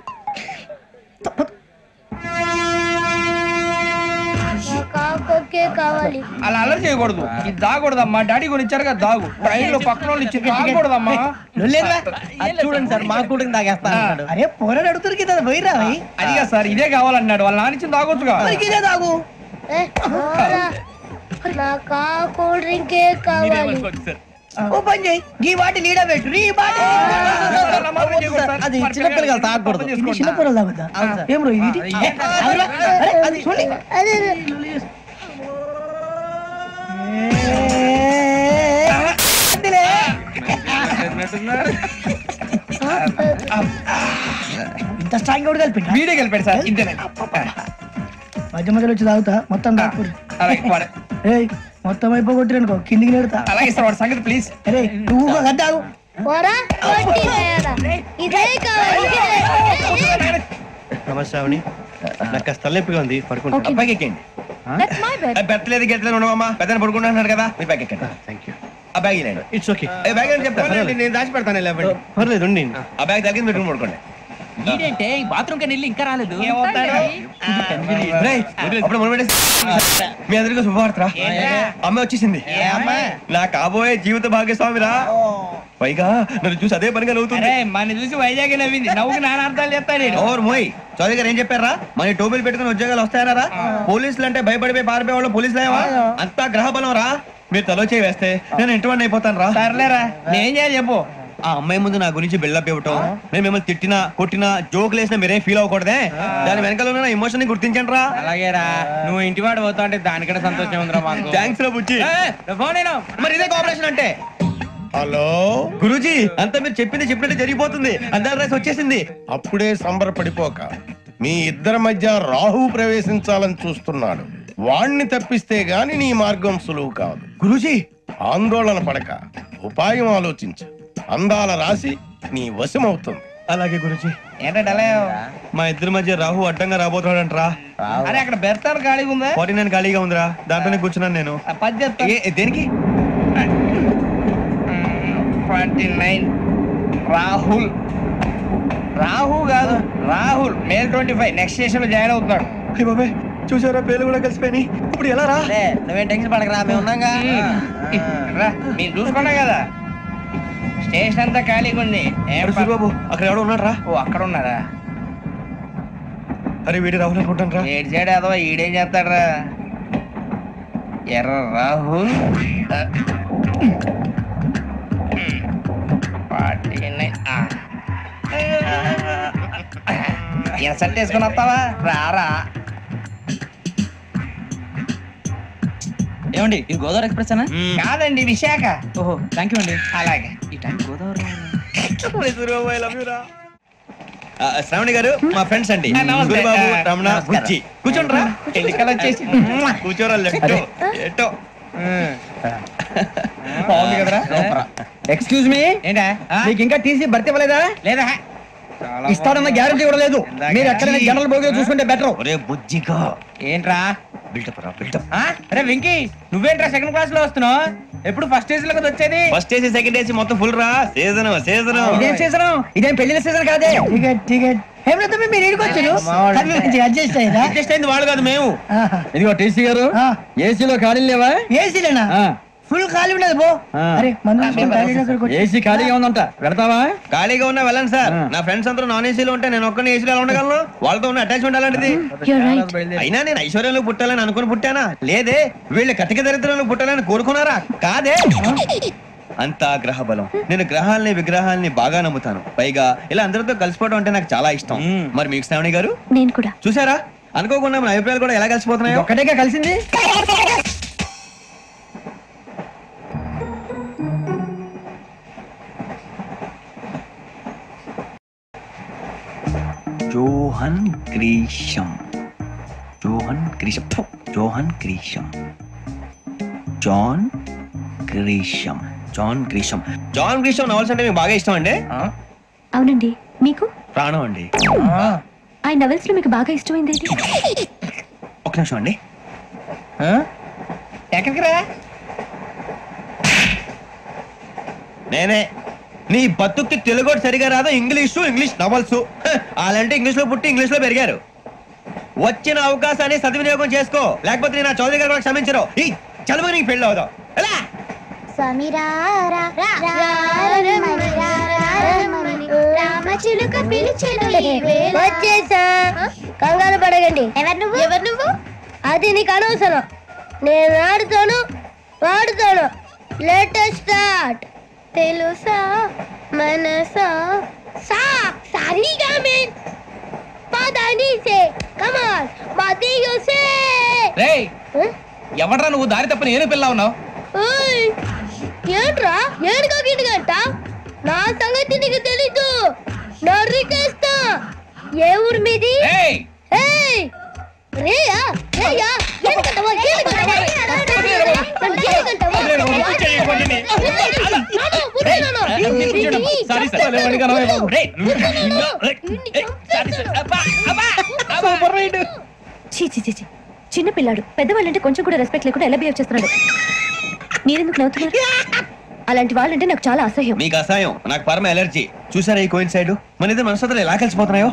తప్పదు. కావాలి. అలా అలర్ చేయకూడదు. ఇది దాగకూడదమ్మా. డాడీ కొని ఇచ్చారు కదా దాగు. ట్రైన్ లో పక్కన వాళ్ళు ఇచ్చి దాగకూడదమ్మా. చూడండి సార్, మా కూడా తాగేస్తాను. అరే పోరాడు అడుగుతారు కదా, పోయిరా. అదిగా సార్, ఇదే కావాలన్నాడు. వాళ్ళ నానిచ్చింది తాగొచ్చుగా. ఇదే తాగు. నాకు కూల్ డ్రింకే కావాలి. ఓ పని చేయి, ఈ బాటి లీడ పెట్టు. అది చిన్నపిల్లలు తాగకూడదు. చిన్నపిల్లలు తాగుతా. ఏం రో ఇది? అది చూడండి. ఇంత స్ట్రాంగ్ కూడా కలిపి వీడే కలిపాడు సార్. ఇంతేనే మధ్య మధ్యలో వచ్చి తాగుతా. మొత్తం తాగకూడదు. మొత్తం అయిపోగొట్టిరనుకో కిందికి నేడుతా. అలాగే సార్, వాడి సంగతి ప్లీజ్. అరే నువ్వు తాగు. నమస్కారం. నాకు కాస్త తలెప్పిగా ఉంది, పడుకుంటా. పైకి ఎక్కండి. పెట్టలేదు గెట్టలేదు ఉండవమ్మా. పెద్దని పడుకుంటున్నాడు కదా, మీరు పైకి ఎక్కండి. Thank you. ఆ బ్యాగ్ ఇలాండి. It's okay. బ్యాగ్ అని చెప్తాను, నేను దాచి పెడతాను. పర్లేదు, ఆ బ్యాగ్ తగ్గింది పెట్టుకుని పడుకోండి. ఏంటంటే బాత్రూమ్ కి వెళ్ళి ఇంకా రాలేదు. అప్పుడు మీ అందరికీ శుభవార్తరా. అమ్మ వచ్చేసింది. నా కాబోయే జీవిత భాగ్యస్వామిరా. పైగా నన్ను చూసి అదే పనిగా నవ్వుతుంది. మన చూసి వైజాగ్ నవ్వింది. నవ్వుకి నాన్న అర్థాలు చెప్తాడు. ఓర్ మోయ్ చౌదరి గారు ఏం చెప్పారా? మన టోబీలు పెట్టుకుని ఉద్యోగాలు వస్తాయనరా? పోలీసులు అంటే భయపడిపోయి పారిపోయే వాళ్ళు పోలీసులేవా? అంతా గ్రహ బలం రా. మీరు తలో చేయి వేస్తే నేను ఇంటివాడిని అయిపోతాను రా. సర్లేరా, నేనేం చేయాలి చెప్పు. ఆ అమ్మాయి ముందు నా గురించి బిల్డప్ ఇవ్వటం, నేను మిమ్మల్ని తిట్టినా కొట్టినా జోకులు వేసినా మీరేం ఫీల్ అవ్వకూడదే. దాని వెనకాల ఉన్న ఎమోషన్ ని గుర్తించండి రా. అలాగేరా, నువ్వు ఇంటివాడు పోతా అంటే దానికంటే సంతోషం ఉందిరా మాకు. థ్యాంక్స్ రా బుజ్జి. మరి ఇదే కోఆపరేషన్ అంటే. హలో గురూజీ, అంతా మీరు చెప్పింది చెప్పినట్టు జరిగిపోతుంది. అందాల రైస్ వచ్చేసింది. అప్పుడే సంబరపడిపోక. మీ ఇద్దరి మధ్య రాహు ప్రవేశించాలని చూస్తున్నాడు. వాణ్ణి తప్పిస్తే గాని నీ మార్గం సులువు కాదు. గురూజీ, ఆందోళన పడక, ఉపాయం ఆలోచించు. అందాల రాశి నీ వశమవుతుంది. అలాగే గురూజీ. ఏంటంటే మా ఇద్దరి మధ్య రాహు అడ్డంగా రాబోతున్నాడంటరా. అరే అక్కడ బెర్తాను ఖాళీగా ఉందా? 49 ఖాళీగా ఉందిరా, దాంట్లోనే కూర్చున్నాను నేను. దేనికి? 29 రాహుల్. రాహు కాదు, రాహుల్. మే 25 నెక్స్ట్ స్టేషన్ లో జాయిన్ అవుతున్నాడు. బాబాయ్ చూసారా, పేర్లు కూడా కలిసిపోయి. ఇప్పుడు ఎలా రా? నువ్వేం టెన్షన్ పడకరా, మేము ఉన్నాగా. మీరు చూసుకున్నా కదా, స్టేషన్ అంతా ఖాళీగా ఉంది. బాబు అక్కడ ఎవడో ఉన్నాడు రా. ఓ అక్కడ ఉన్నారా? అరే వీడి రాహుల్ అనుకుంటాను రా. ఏడు చేయడం అదో ఈడేం చేస్తాడరా? ఎర్ర రాహుల్ 49. ఇన్సర్ట్ వేసుకుని వస్తావా? రారా. ఏమండి ఇది గోదావరి ఎక్స్ప్రెస్ అనా? కాదండి, విశాఖ. ఓహో థ్యాంక్ యూ అండి. అలాగే. ఈ టైం గోదావరి శ్రావణి గారు మా ఫ్రెండ్స్ అండి. నమస్తే. గురుబాబు, రమణ, బుజ్జి. కూర్చోండి రా. ఎన్నికలు వచ్చేసి కూర్చోరా. ఎట్టో బాగుంది కదరా. ఎక్స్క్యూజ్ మీ, ఏంటా మీకు ఇంకా టీసీ భర్తీ ఇవ్వలేదా? లేదా? ఇస్తాడన్న గ్యారంటీ కూడా లేదు. మీరు ఎక్కడైనా జనరల్ బోగిలో చూసుకుంటే బెటర్. ఒరే బుజ్జిగా, ఏంట్రా బిల్డప్ రా బిల్డప్. అరే వెంకీ, నువ్వేంట్రా సెకండ్ క్లాస్ లో వస్తున్నావు? ఎప్పుడు ఫస్ట్ ఏసీ లో కదా వచ్చేది? ఫస్ట్ ఏసీ సెకండ్ ఏసీ మొత్తం ఫుల్ రా. Season season. ఇదేం సీజన్? ఇదేం పెళ్లిన సీజన్ కాదే. టికెట్ మీరు ఇడికొచ్చారు. అడ్జస్ట్ అయ్యిందా? అడ్జస్ట్ అయింది వాళ్ళు కాదు, మేము. ఇదిగో టీసీ గారు, ఏసీలో ఖాళీలు లేవా? ఏసీలేనా? ఫుల్ ఖాళీ ఉండదు బో. అరే ఏసీ ఖాళీగా ఉందంట, పెడతావా? ఖాళీగా ఉన్నా వెళ్ళండి సార్. నా ఫ్రెండ్స్ అందరూ నాన్ ఏసీలో ఉంటే నేను ఒక్కనే ఏసీలో ఎలా ఉండగలను? వాళ్ళతో ఉన్న అటాచ్మెంట్ అలాంటిది. అయినా నేను ఐశ్వర్యంలో పుట్టాలని అనుకుని పుట్టానా? లేదే. వీళ్ళు కటిక దరిద్రంలో పుట్టాలని కోరుకున్నారా? కాదే. అంతా గ్రహ బలం. నేను గ్రహాలని విగ్రహాలని బాగా నమ్ముతాను. పైగా ఇలా అందరితో కలిసిపోవడం అంటే నాకు చాలా ఇష్టం. మరి మీకు శ్రావణి గారు? నేను కూడా. చూసారా, అనుకోకుండా మన అభిప్రాయాలు కూడా ఎలా కలిసిపోతున్నాయో. ఒక్కటేగా కలిసింది. Johan Grisham. Johan Grisham. Johan Grisham. John Grisham. John Grisham. John Grisham novels అంటే మీకు బాగా ఇష్టం అండి? అవునండి. మీకు? ప్రాణం అండి. ఆ నవెల్స్ లో మీకు బాగా ఇష్టమైంది ఏంటి? ఒక నిమిషం అండి. ఎక్కడికి రా? నేనే. నీ బతుక్కి తెలుగు సరిగా రాదు, ఇంగ్లీష్ నవల్స్. అలాంటి ఇంగ్లీష్ లో పుట్టి ఇంగ్లీష్ లో పెరిగారు. వచ్చిన అవకాశాన్ని సద్వినియోగం చేసుకో, లేకపోతే నేను ఆ చౌదరి గారు కూడా క్షమించరు. ఈ చదువు నీకు పెళ్ళి అవుదాం. వచ్చేసా, కంగారు పడగండి. ఎవరు నువ్వు? అది నీకు అనవసరం. నేను ఆడుతాను, వాడుతాను. Let start. తెలుసా మనసా సా సారీగా మే పదని సే కమాన్ బాతియో సే. రేయ్, ఎవడ్రా నువ్వు? దారి తప్ప నేను పిల్ల ఉన్నావు. ఓయ్ ఏంట్రా ఏడుగా గిడుగంట? నా సంగతి నీకు తెలీదు. నరికేస్తా. ఏ ఊరు మీది? ఏయ్ ఏయ్ రేయా రేయా ఏడుగంటవా ఏడుగంటవా చిన్న పిల్లాడు. పెద్దవాళ్ళంటే కొంచెం కూడా రెస్పెక్ట్ లేకుండా ఎలా బిహేవ్ చేస్తున్నాడు? మీరెందుకు నవ్వుతున్నారు? అలాంటి వాళ్ళంటే నాకు చాలా అసహ్యం. మీకు అసహాయం, నాకు పరమ ఎలర్జీ. చూసారా ఈ కోయిన్ సైడ్ మన ఇద్దరు మనసులో ఎలా కలిసిపోతున్నాయో.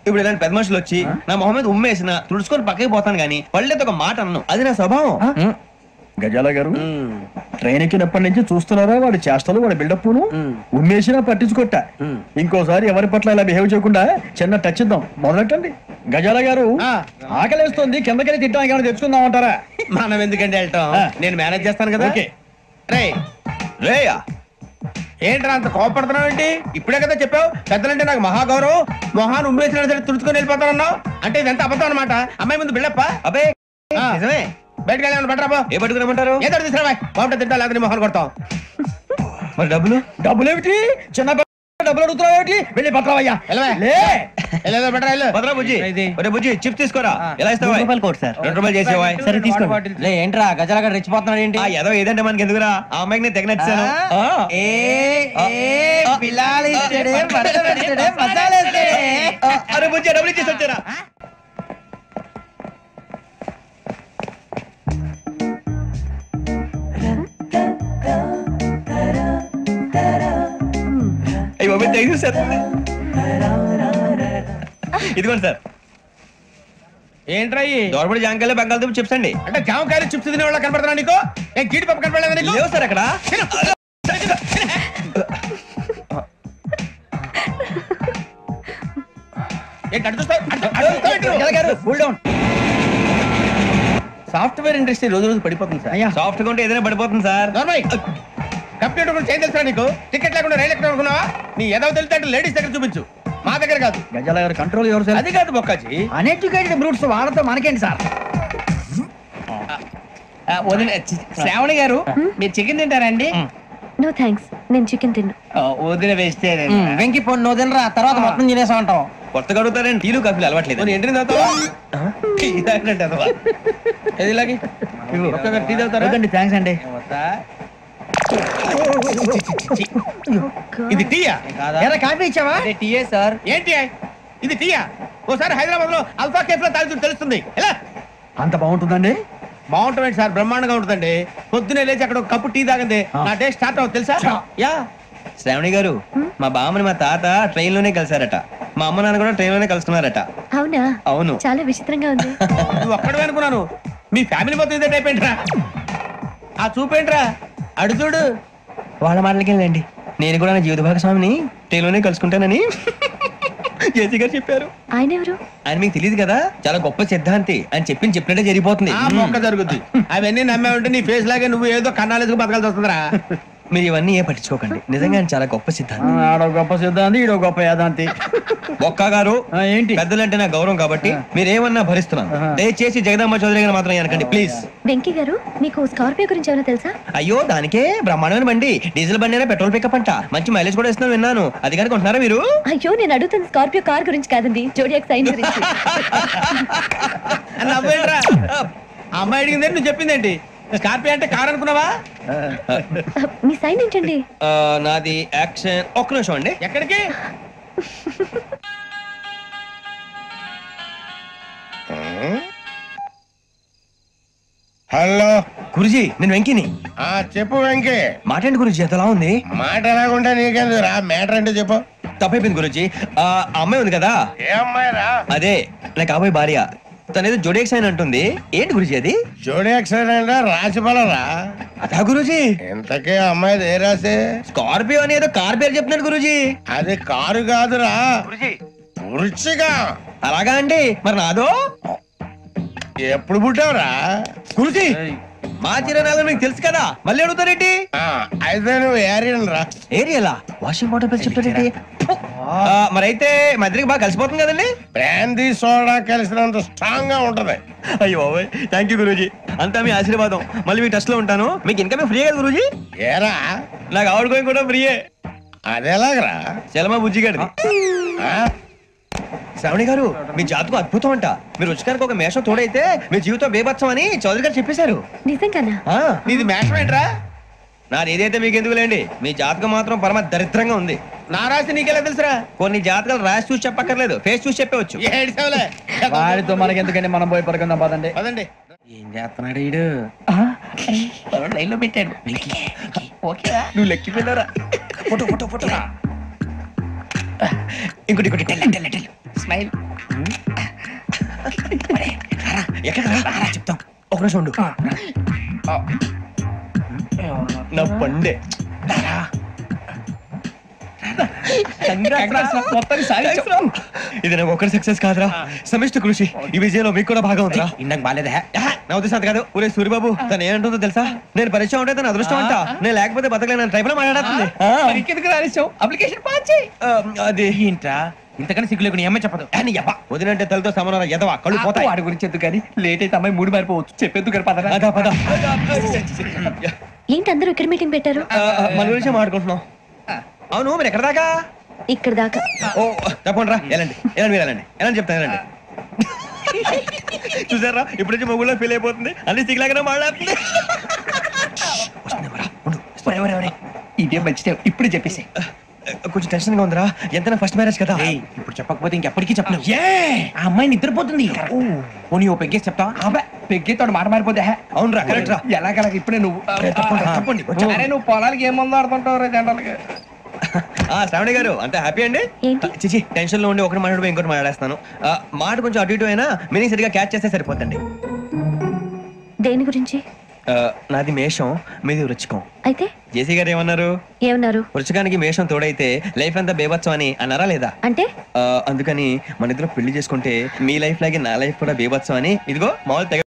ఇప్పుడు ఇలాంటి పెద్ద మనుషులు వచ్చి నా మొహం మీద ఉమ్మేసిన తుడుచుకొని పక్కకి పోతాను గానీ పళ్ళేతో ఒక మాట అన్ను, అది నా స్వభావం. గజాల గారు ట్రైన్ ఎక్కినప్పటి నుంచి చూస్తున్నారా వాడి చేష్టలు, వాడి బిల్డప్ ఉమ్మేసినా పట్టించుకోట. ఇంకోసారి ఎవరి పట్ల ఇలా బిహేవ్ చేయకుండా చిన్న టచ్ ఇద్దాం, మొదలెట్టండి. గజాల గారు ఆకలేస్తుంది, కిందకెళ్ళి తిట్టడానికి ఏమైనా తెచ్చుకుందాం అంటారా? మనం ఎందుకంటే వెళ్తాం, నేను మేనేజ్ చేస్తాను కదా. రే రేయా ఏంట్రా అంత కోపడుతున్నావు ఏంటి? ఇప్పుడే కదా చెప్పావు పెద్దలంటే నాకు మహాగౌరవం, మొహాన్ని ఉమ్మేసినా సరే తుడుచుకొని వెళ్ళిపోతానన్నావు. అంటే ఇదంతా అబద్ధం అనమాట. అమ్మాయి ముందు బిళ్ళప్ప. అబ్బే నిజమే. బయటకు వెళ్ళాను బట్రాబో. ఏ పట్టుకురమ్మంటారు? ఏదో తీసుకురా బాగుంటే తింటా, లేకపోతే మొహాన్ని కొడతాం. మరి డబ్బులు? డబ్బులు ఏమిటి? చిన్న డబ్బులు అడుగుతున్నావు ఏమిటి? వెళ్ళి పట్టరావయ్యా. భద్రా బుజ్జి, ఒరే బుజ్జి చిప్స్ తీసుకోరా. ఎలా ఇస్తావా? ₹2 చేసేవా? సరే తీసుకోండి. ఏంట్రా గజాల గారు రెచ్చిపోతున్నాడు ఏంటి? ఏదో ఏదంటే మనకి ఎందుకురా, ఆ అమ్మాయికి నేను తెగ నచ్చాను. అరే బుజ్జి డబ్బులు ఇచ్చేసి వచ్చారా? ఇదిగోండి సార్. ఏంట్రా దోరబడి జామకాయలు బంగాళదుంప చిప్స్ అండి. అంటే జామకాయలు చిప్స్ తినే వాళ్ళ కనపడుతున్నా నీకు? ఏం గీడి పప్పు కనపడలేదు నీకు? లేవు సార్ అక్కడ. సాఫ్ట్వేర్ ఇండస్ట్రీ రోజు రోజు పడిపోతుంది సార్. సాఫ్ట్ గా ఉంటే ఏదైనా పడిపోతుంది సార్. కంప్యూటర్ కూడా చేంజ్ తెలుసా నీకు? టికెట్ లేకుండా రైలు ఎక్కడ అనుకున్నావా? నీ ఏదో తెలితే లేడీస్ దగ్గర చూపించు, మా దగ్గర కాదు. గజాల గారు కంట్రోల్ ఎవరు? అది కాదు బొక్కాజీ, అన్ఎడ్యుకేటెడ్ బ్రూట్స్ వాళ్ళతో మనకేంటి సార్? శ్రావణి గారు మీరు చికెన్ తింటారండి? నో థ్యాంక్స్, నేను చికెన్ తిన్ను. వదిన వేస్తే వెంకి పొన్ను నువ్వు తినరా, తర్వాత మొత్తం తినేసా ఉంటాం. కొత్తగా అడుగుతారండి, టీలు కాఫీలు అలవాట్లేదు. ఏంటి టీ తాగుతారా? థ్యాంక్స్ అండి. ఇది టీయా? కాఫీ ఇచ్చావా? టీయే సార్. ఏంటి ఇది టీయా? ఓసారి హైదరాబాద్ లో అల్ఫా కేఫ్ లో తాగుతూ తెలుస్తుంది. ఎలా అంత బాగుంటుందండి? బాగుంటుంది సార్, బ్రహ్మాండంగా ఉంటుందండి. పొద్దునే లేచి అక్కడ ఒక కప్పు టీ తాగండి నా డే స్టార్ట్ అవుతుంది తెలుసా? యా. శ్రావణి గారు, మా బామ్మని మా తాత ట్రైన్ లోనే కలిసారట, మా అమ్మ నాన్న కూడా ట్రైన్ లోనే కలుస్తున్నారట. అవునా? అవును. చాలా విచిత్రంగా ఉంది. నువ్వు ఒక్కడే అనుకున్నాను, మీ ఫ్యామిలీ మొత్తం ఇదే టైప్ ఏంట్రా? ఆ చూపేంట్రా అడు చూడు. వాళ్ళ మాటలకి వెళ్ళండి, నేను కూడా నా జీవిత భాగస్వామిని ట్రైన్ లోనే కలుసుకుంటానని జేసీ గారు చెప్పారు. ఆయన ఎవరు? ఆయన మీకు తెలియదు కదా, చాలా గొప్ప సిద్ధాంతి అని చెప్పినట్టే జరిగిపోతుంది. మొక్క జరుగుద్ది. అవన్నీ నమ్మే ఉంటే నీ ఫేస్ లాగే నువ్వు ఏదో కన్నాలేసుకు బతకాల్సి వస్తుందిరా. మీరు ఇవన్నీ ఏ పట్టించుకోకండి, నిజంగా ఆయన చాలా గొప్ప సిద్ధాంతి. ఆడో గొప్ప సిద్ధాంతి, ఈడో గొప్ప యాదాంతి. బొక్క గారు ఏంటి? పెద్దలంటే నా గౌరవం కాబట్టి మీరేమన్నా భరిస్తున్నాను. దయచేసి జగదమ్మ చౌదరి గారు మాత్రం అనకండి ప్లీజ్. వెంకీ గారు, మీకు స్కార్పియో గురించి ఏమైనా తెలుసా? అయ్యో దానికే బ్రహ్మాండమైన బండి, డీజిల్ బండి అయినా పెట్రోల్ పికప్ అంట, మంచి మైలేజ్ కూడా ఇస్తున్నాను విన్నాను. అది కానీ కొంటున్నారా మీరు? అయ్యో నేను అడుగుతుంది స్కార్పియో కార్ గురించి కాదండి, జోడియాక్ సైన్ గురించి. అమ్మాయి అడిగింది నువ్వు చెప్పిందేంటి? స్కార్పియో అంటే కార్ అనుకున్నావా? మీ సైన్ ఏంటండి? నాది యాక్షన్. ఒక్క నిమిషం అండి. ఎక్కడికి? హలో గురుజీ, నేను వెంకిని. చెప్పు వెంకీ. మాట ఏంటి గురుజీ, ఎంతలా ఉంది? మాట ఎలాగుంటా నీకెందుకు రా, మ్యాటర్ అంటే చెప్పు. తప్పైపోయింది గురుజీ. ఆ అమ్మాయి ఉంది కదా, ఏ అమ్మాయి రా? అదే నా కాబోయే భార్య. తనేదో జోడియాక్ సైన్ అంటుంది. ఏంటి గురుజీ అది? జోడియాక్ సైన్ అంటే రాసి పడరా? అదా గురుజీ. ఇంతకే అమ్మాయి ఏ రాసి? స్కార్పియో అని ఏదో కార్ పేరు చెప్తున్నాడు గురుజీ. అది కారు కాదురా, వృచ్చిక. అలాగా అండి, మరి నాదో? ఎప్పుడు పుట్టావురా గురుజీ? మా చిరనాలు మీకు తెలుసు కదా, మళ్ళీ అడుగుతారేంటి? అయితే నువ్వు ఏరియన్ రా. ఏరియలా? వాషింగ్ వాటర్ పేరు చెప్తారేంటి? మరైతే మా ఇద్దరికి బాగా కలిసిపోతుంది కదండి. బ్రాందీ సోడా కలిసినంత స్ట్రాంగ్ గా ఉంటది. అయ్యో థ్యాంక్ యూ గురూజీ, అంతా మీ ఆశీర్వాదం. మళ్ళీ మీ టచ్ లో ఉంటాను. మీకు ఇన్కమ్ ఫ్రీ కదా గురూజీ? ఏరా, నాకు ఆవిడ గోయింగ్ కూడా ఫ్రీయే. అదేలాగరా? చలమా బుజ్జి గారిది. శ్రావణి గారు, మీ జాతకం అద్భుతం అంట. మీరు రుచికారికి ఒక మేషం తోడైతే మీ జీవితం బేబత్సం అని చౌదరి గారు చెప్పేశారు. నిజంగానా? నీది మేషం ఏంట్రా? నాది ఏదైతే మీకు ఎందుకు లేండి, మీ జాతకం మాత్రం పరమ దరిద్రంగా ఉంది. నా రాసి నీకెలా తెలుసురా? కొన్ని జాతకాలు రాసి చూసి చెప్పక్కర్లేదు, ఫేస్ చూసి చెప్పవచ్చు. వాడితో మనకి ఎందుకంటే మనం పోయి పడుకుందాం పదండి. పదండి. ఏం చేస్తున్నాడు వీడు? లైన్ లో పెట్టాడు. ఓకే నువ్వు లెక్కిపోయినారా ఫోటో ఫోటో ఫోటో ఇంకోటి ఇంకోటి స్మైల్ ఎక్కడ చెప్తాం ఒక రోజు ఉండు నా పండే ఇది నాకు ఒకరి సక్సెస్ కాదురా, సమిష్టి కృషి. ఈ విజయంలో మీకు కూడా భాగం ఉందిరా. ఇందాక బాగాలేదా? నా ఉద్దేశం అంత కాదు. ఊరే సూర్యబాబు తను ఏమంటుందో తెలుసా? నేను పరిచయం ఉంటే తన అదృష్టం అంట, నేను లేకపోతే బతకలేను ట్రైబ్ లో మాట్లాడుతుంది. అప్లికేషన్ పాస్ చేయి. అది ఏంట్రా ఇంతకన్నా సిగ్గు లేకుండా ఏమై చెప్పదు. వదినంటే తలతో సమానం ఎదవా, కళ్ళు పోతాయి. వాడి గురించి ఎందుకు కానీ లేట్ అయితే అమ్మాయి మూడు మారిపోవచ్చు. చెప్పేందుకు గారు పద పద. ఏంటి అందరూ ఇక్కడ మీటింగ్ పెట్టారు? మన గురించి మాట్లాడుకుంటున్నాం. అవును మీరు ఎక్కడ దాకా? ఇక్కడ దాకా. ఓ తప్పకుండా రా, వెళ్ళండి వెళ్ళండి మీరు వెళ్ళండి వెళ్ళండి చెప్తాను వెళ్ళండి. చూసారా ఇప్పుడు నుంచి మొగుల్లో ఫీల్ అయిపోతుంది, అన్ని సిగ్లాగానే మాట్లాడుతుంది. ఇదే మంచి ఇప్పుడు చెప్పేసి. కొంచెం టెన్షన్ గా ఉందిరా, ఎంతైనా ఫస్ట్ మ్యారేజ్ కదా. ఇప్పుడు చెప్పకపోతే ఇంకెప్పటికీ చెప్పను. ఆ అమ్మాయి నిద్రపోతుంది. పోనీ ఓ పెగ్గేసి చెప్తా. పెగ్గేతో మాట మారిపోతే. అవునరా కరెక్ట్ రా. ఎలాగలా ఇప్పుడే నువ్వు తప్పండి. అరే నువ్వు పొలాలకి ఏం మందు ఆడుతుంటావు జనరల్గా. శ్రావణి గారు అంత హ్యాపీ అండి? చిచి టెన్షన్ లో ఉండి ఒకటి మాట్లాడిపోయి ఇంకోటి మాట్లాడేస్తాను. మాట కొంచెం అటు ఇటు అయినా మీనింగ్ సరిగా క్యాచ్ చేస్తే సరిపోతండి. దేని గురించి? నాది మేషం, మీది వృచ్చికం. అయితే జేసీ గారు ఏమన్నారు? వృచ్చికానికి మేషం తోడైతే లైఫ్ అంతా బేబత్సం అని అన్నారా లేదా? అంటే అందుకని మన ఇద్దరు పెళ్లి చేసుకుంటే మీ లైఫ్ లాగే నా లైఫ్ కూడా బేబత్సం అని ఇదిగో మామూలు తెగ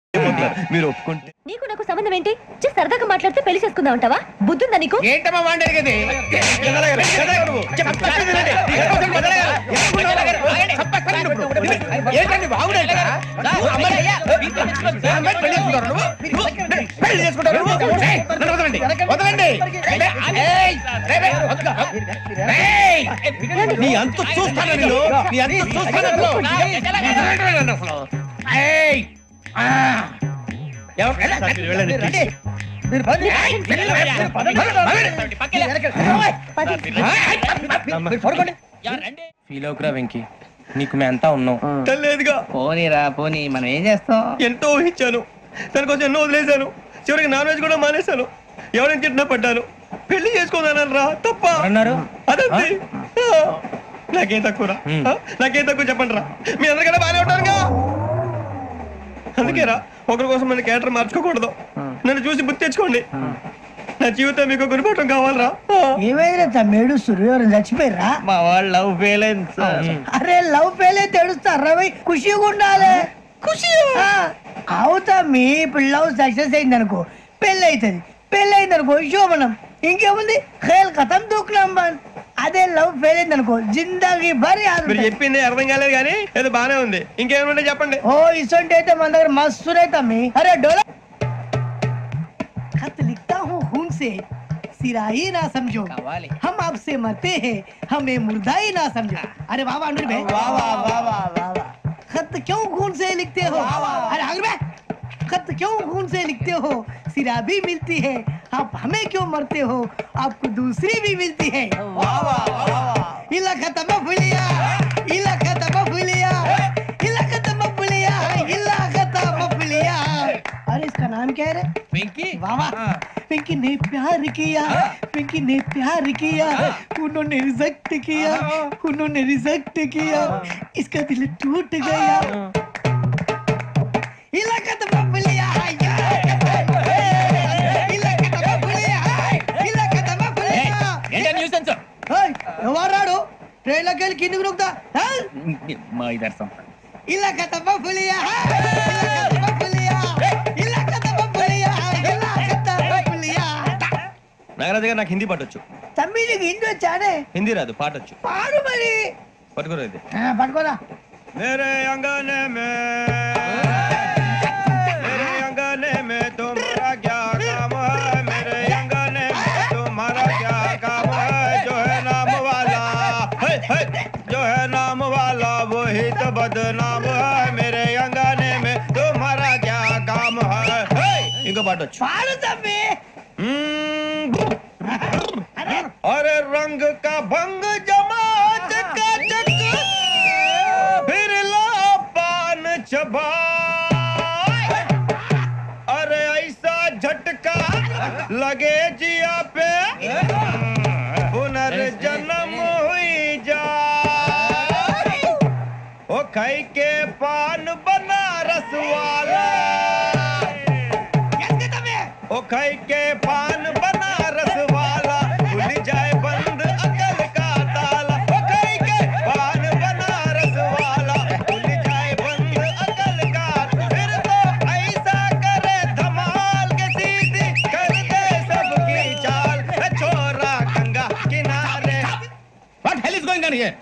మీరు ఒప్పుకుంటే. నీకు నాకు సంబంధం ఏంటి? సరదాగా మాట్లాడితే పెళ్లి చేసుకుందాం అంటావా? బుద్ధుందా నీకు? ఏంటమ్మా వాడేది? నీ అంత చూస్తాను నేను, నీ అంత చూస్తాను. ఫీల్ అవుకురా వెంకీ, నీకు మేము అంతా ఉన్నాం. లేదుగా పోనీరా పోనీ, మనం ఏం చేస్తాం? ఎంతో ఊహించాను, దానికోసం ఎన్నో వదిలేశాను, చివరికి నాన్ వెజ్ కూడా మానేశాను. ఎవరైనా తిట్టినా పడ్డాను. పెళ్లి చేసుకోదానరా తప్ప అన్నారు. అదంతే. నాకేం తక్కువరా, నాకేం తక్కువ చెప్పండి రా. మీ అందరికన్నా బాగానే ఉంటారుగా. అందుకేరా ఒకరి కోసం మన క్యారెక్టర్ మార్చుకోకూడదు. నన్ను చూసి గుర్తు తెచ్చుకోండి. నా జీవితం మీకు గురిపటం కావాలరా. ఏమైనా తమ్మేడు సూర్యవరం చచ్చిపోయిరా? మా వాళ్ళు లవ్ ఫెయిల్ అయింది సార్. అరే లవ్ ఫెయిల్ అయితే ఏడుస్తారా? ఖుషిగా ఉండాలి. ఖుషి అవుతా. మీ ఇప్పుడు లవ్ సక్సెస్ అయింది అనుకో పెళ్ళి అవుతుంది, పెళ్ళి అయింది అనుకో శోభనం. ఇంకేముంది ఖేల్ కథం దూకునాం బాన్. అదే లవ్ ఫెయిల్ అయింది అనుకో జిందాగీ భారీ. మీరు చెప్పింది అర్థం కాలేదు కానీ ఏదో బానే ఉంది. ఇంకేమైనా చెప్పండి. ఓ ఇసొంటి అయితే మన దగ్గర మస్తు తమ్మి. అరే డోలా खत लिखता हूँ खून से, सिरा ही ना समझो, हम आपसे मरते हैं, हमें मुर्दा ही ना समझो. अरे वाह वाह अनुर भाई, वाह वाह वाह वाह वाह. खत क्यों खून से लिखते हो? अरे अनुर भाई, खत क्यों खून से लिखते हो? सिरा भी मिलती है, आप हमें क्यों मरते हो? आपको दूसरी भी मिलती है. वाह वाह वाह. इला खत्म फुलिया, इला खत्म फुलिया, इला खत्म फुलिया, इला खत्म फुलिया. अरे इसका नाम क्या है रे? पिंकी. वाह वाह. पिंकी ने प्यार किया, पिंकी ने प्यार किया, उन्होंने रिजेक्ट किया, उन्होंने रिजेक्ट किया, इसका दिल टूट गया. इलाका तो बबलिया, इलाका तो बबलिया, इलाका तो बबलिया. ఏంటా న్యూసెన్స్? ఏయ్ ఎవరాడు ట్రైన్ లోకి వెళ్ళి కిందికి నొక్కుతా. మా ఇదర్సం. ఇలాకా तो बबलिया, इलाका तो बबलिया, इलाका तो बबलिया, इलाका तो बबलिया. నాగరాజు గారు నాకు హిందీ పాటొచ్చు. తమ్మి నీకు హిందీ వచ్చానే? హిందీ రాదు, పాటొచ్చు. పాడు మరి. పట్టుకోరా ఇది. పట్టుకోరా. मेरे अंगने में, मेरे अंगने में तुम्हारा क्या काम है? मेरे अंगने में तुम्हारा क्या काम है? जो है नाम वाला, जो है नाम वाला वही तो बदनाम है. मेरे अंगने में तुम्हारा क्या काम है? इनको बाटो पाड़ो तम्मी. अरे रंग का भंग जमा चका चक, फिर ला पान चबा. अरे ऐसा झटका लगे जिया पे पुनर्जन्म हुई जा ओ खाई के पान बनारस वाला ओ खाई के पान बनारस वाला खुल जाए बंद अकल का ताला ओ खाई के पान बनारस वाला खुल जाए बंद अकल का फिर तो ऐसा करे धमाल के सीधी कर दे सबकी चाल छोरा गंगा किनारे What hell is going on here?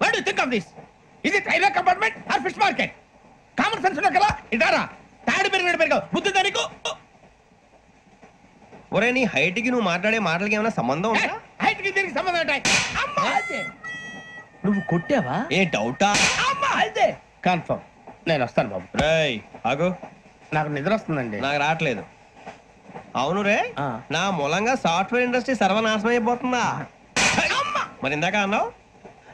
What do you think of this? Is it railway compartment or fish market? Common sense ఉన్న కదా ఇదారా తాడు పెరిగినట్టు బుద్ధి దానికి ఒరే నీ హైట్ కి నువ్వు మాట్లాడే మాటలకి ఏమైనా సంబంధం ఉందా? హైట్ కి దీనికి సంబంధం ఉంటాయి. అమ్మా నువ్వు కొట్టావా? ఏ డౌటా? అమ్మా అయితే కన్ఫర్మ్ నేను వస్తాను బాబు. రేయ్ ఆగు, నాకు నిద్ర వస్తుందండి. నాకు రావట్లేదు. అవును రే, నా మూలంగా సాఫ్ట్వేర్ ఇండస్ట్రీ సర్వనాశనం అయిపోతుందా? మరి ఇందాక అన్నావు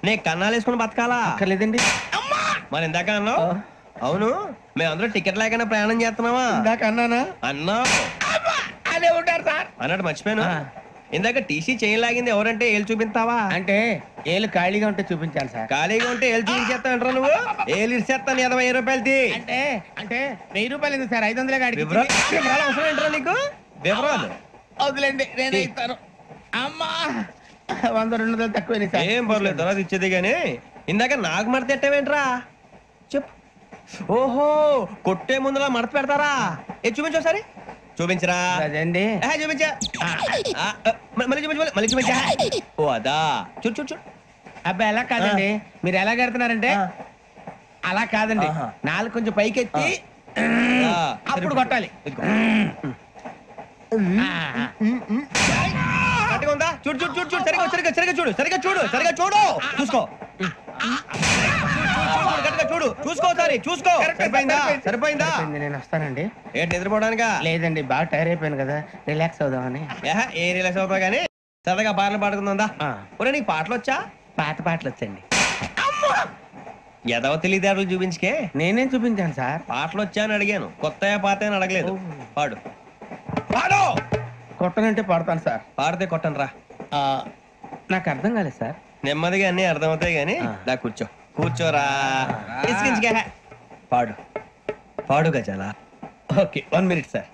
నే కన్నాలు వేసుకుని బతకాలా? అక్కర్లేదండి. మరి ఇందాక అన్నావు అవును మేమందరూ టికెట్ లేకనే ప్రయాణం చేస్తున్నావా? ఇందాక అన్నానా? అన్నావు. అదే ఉంటారు సార్ అన్నట్టు మర్చిపోయాను. ఇందాక టీసీ చేయి లాగింది ఎవరంటే ఏళ్ళు చూపిస్తావా? అంటే ఏళ్ళు ఖాళీగా ఉంటే చూపించాలి సార్. ఖాళీగా ఉంటే ఏళ్ళు చూపించేస్తానంటారా నువ్వు? ఏళ్ళు ఇచ్చేస్తాను 20 రూపాయలది. అంటే అంటే 1000 రూపాయలు ఎందుకు సార్? 500 గాడికి వివరాలు అవసరం ఏంటరా నీకు? వివరాలు వదిలేండి నేనే ఇస్తాను. అమ్మా 100 200 తక్కువ ఏం పర్లేదు తర్వాత ఇచ్చేది గానీ ఇందాక నాకు మడత ఎట్టవేంట్రా చెప్పు. ఓహో కొట్టే ముందులా మడత పెడతారా? ఏ చూపించు ఒకసారి చూపించరా. అదండి చూపించా మళ్ళీ చూపించు మళ్ళీ చూపించా. ఓ అదా చూడు చూడు చూడు. అబ్బా ఎలా కాదండి మీరు ఎలా కడుతున్నారంటే అలా కాదండి. నాలుగు కొంచెం పైకెత్తి అప్పుడు కొట్టాలి. కరెక్ట్గా ఉందా? చూడు చూడు చూడు చూడు సరిగా సరిగా సరిగా చూడు సరిగా చూడు సరిగా చూడు చూసుకో కరెక్ట్గా చూడు చూసుకో సారి చూసుకో. సరిపోయిందా? సరిపోయిందా? నేను వస్తానండి. ఏంటి నిద్రపోవడానికా? లేదండి బాగా టైర్ అయిపోయాను కదా రిలాక్స్ అవుదామని. ఏ రిలాక్స్ అవుతావు కానీ సరదాగా పాటలు పాడుకుందా? ఒరే నీకు పాటలు వచ్చా? పాత పాటలు వచ్చండి. ఎదవ తెలివితేటలు చూపించుకే. నేనేం చూపించాను సార్? పాటలు వచ్చా అని అడిగాను, కొత్త పాత అని అడగలేదు. పాడు పాడు. కొట్టనంటే పాడతాను సార్. పాడితే కొట్టను రా. నాకు అర్థం కాలేదు సార్. నెమ్మదిగా అన్ని అర్థమవుతాయి గానీ దా కూర్చో కూర్చోరా. పాడు పాడు గజాల. Okay 1 minute sir.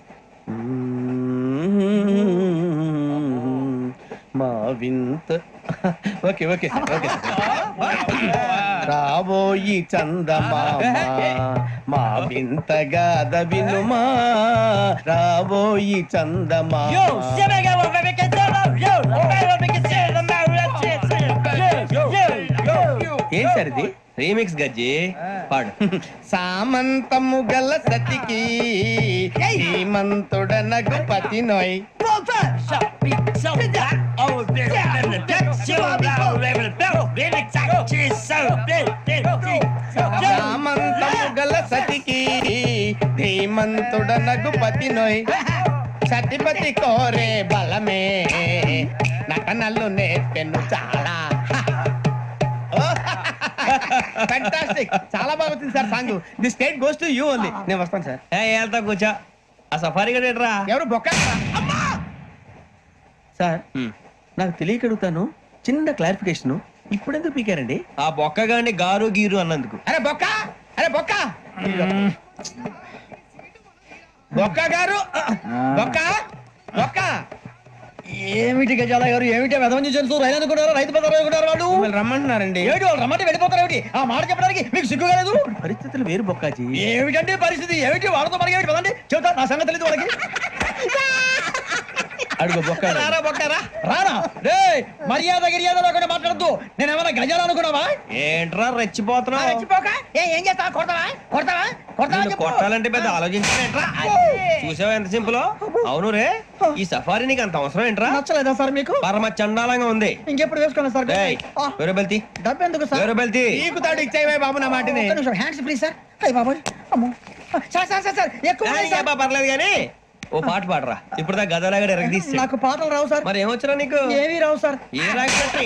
మా వింత okay okay sir okay sir. రాబోయి చందమామ మా వింత గాథ వినుమా రాబోయి చందమామ. ఏం సార్ ఇది? రీమిక్స్ గజ్జి పాడు. సామంతము గల సతికి శ్రీమంతుడ నగుపతి నోయ్ సామంతము గల సతికి ధీమంతుడ నగుపతి నోయ్ సతిపతి కోరే బలమే నటనలు నేర్పెను చాలా. ఫ్యాంటాస్టిక్ చాలా బాగా వచ్చింది sir song. The state goes to you only. నేను వస్తాను సార్. వెళ్తా కూర్చో. ఆ సఫారీ గడేట్రా ఎవరు బొక్క సార్? నాకు తెలియక అడుగుతాను, చిన్న క్లారిఫికేషన్. ఇప్పుడెందుకు పీకారండి? ఆ బొక్క గాని గారు గీరు అన్నందుకు. అరే బొక్క అరే బొక్క బొక్క గారు బొక్క బొక్క. ఏమిటి గజాల గారు ఏమిటి వెదవని చూసారు? రైలు అనుకున్నారు, రైతు బజార్ అనుకున్నారు. వాళ్ళు రమ్మంటున్నారండి. ఏమిటి వాళ్ళు రమ్మంటే వెళ్ళిపోతారు? ఏమిటి ఆ మాట చెప్పడానికి మీకు సిగ్గు కాలేదు? పరిస్థితులు వేరు బొక్కాజీ. ఏమిటంటే పరిస్థితి ఏమిటి? వాళ్ళతో మనకి ఏమిటి పదండి చెబుతా. నా సంగతి తెలియదు వాళ్ళకి. అడుగు బొక్క బొక్కరా రానా రే మర్యాద గిర్యాద లేకుండా మాట్లాడద్దు. నేను ఏమైనా గజాలు అనుకున్నావా? ఏంట్రా రెచ్చిపోతున్నావు? రెచ్చిపోక ఏం చేస్తావా? కొడతావా కొడతావా కొడతావా? కొట్టాలంటే పెద్ద ఆలోచించారా? చూసావా ఎంత సింపుల్? అవును రే ఈ సఫారీ నీకు అంత అవసరం ఏంట్రా? నచ్చలేదా సార్ మీకు? పరమ చండాలంగా ఉంది. ఇంకెప్పుడు వేసుకోండి సార్. వేరే బెల్తి డబ్బు ఎందుకు సార్? వేరే బెల్తి నీకు తాడు ఇచ్చాయి బాబు నా మాటని. Hands please sir. అయ్యి బాబోయ్ అమ్మో సార్ సార్ సార్ ఎక్కువ పర్లేదు కానీ ఓ పాట పాడరా. ఇప్పుడు దా గదలాగడ ఎరగదీసి. నాకు పాటలు రావు సార్. మరి ఏమొచ్చరా నీకు? ఏమీ రావు సార్. ఏ రాకపోతే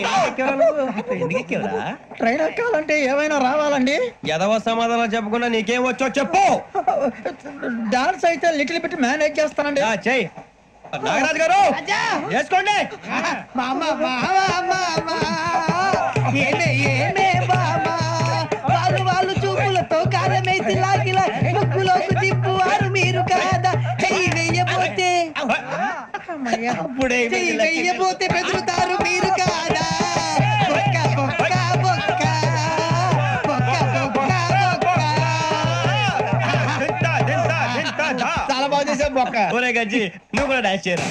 ఎందుకు ఎక్కేవరా? ట్రైన్ ఎక్కాలంటే ఏమైనా రావాలండి. ఎదవ సమాధానం చెప్పకుండా నీకేం వచ్చో చెప్పు. డాన్స్ అయితే లిటిల్ బిట్ మేనేజ్ చేస్తానండి. చెయ్యి నాగరాజు గారు వేసుకోండి. వాళ్ళు చూపులతో కాలమేసి లాగిలా ముక్కులోకి తిప్పువారు మీరు కాదా? చెయ్యి వెయ్యబోతే చెయ్యి వెయ్యబోతే బెదురుతారు మీరు కాదా? చాలా బాగా చేసావు బొక్క. ఒరే గజ్జి నువ్వు కూడా డాన్స్ చేయరా?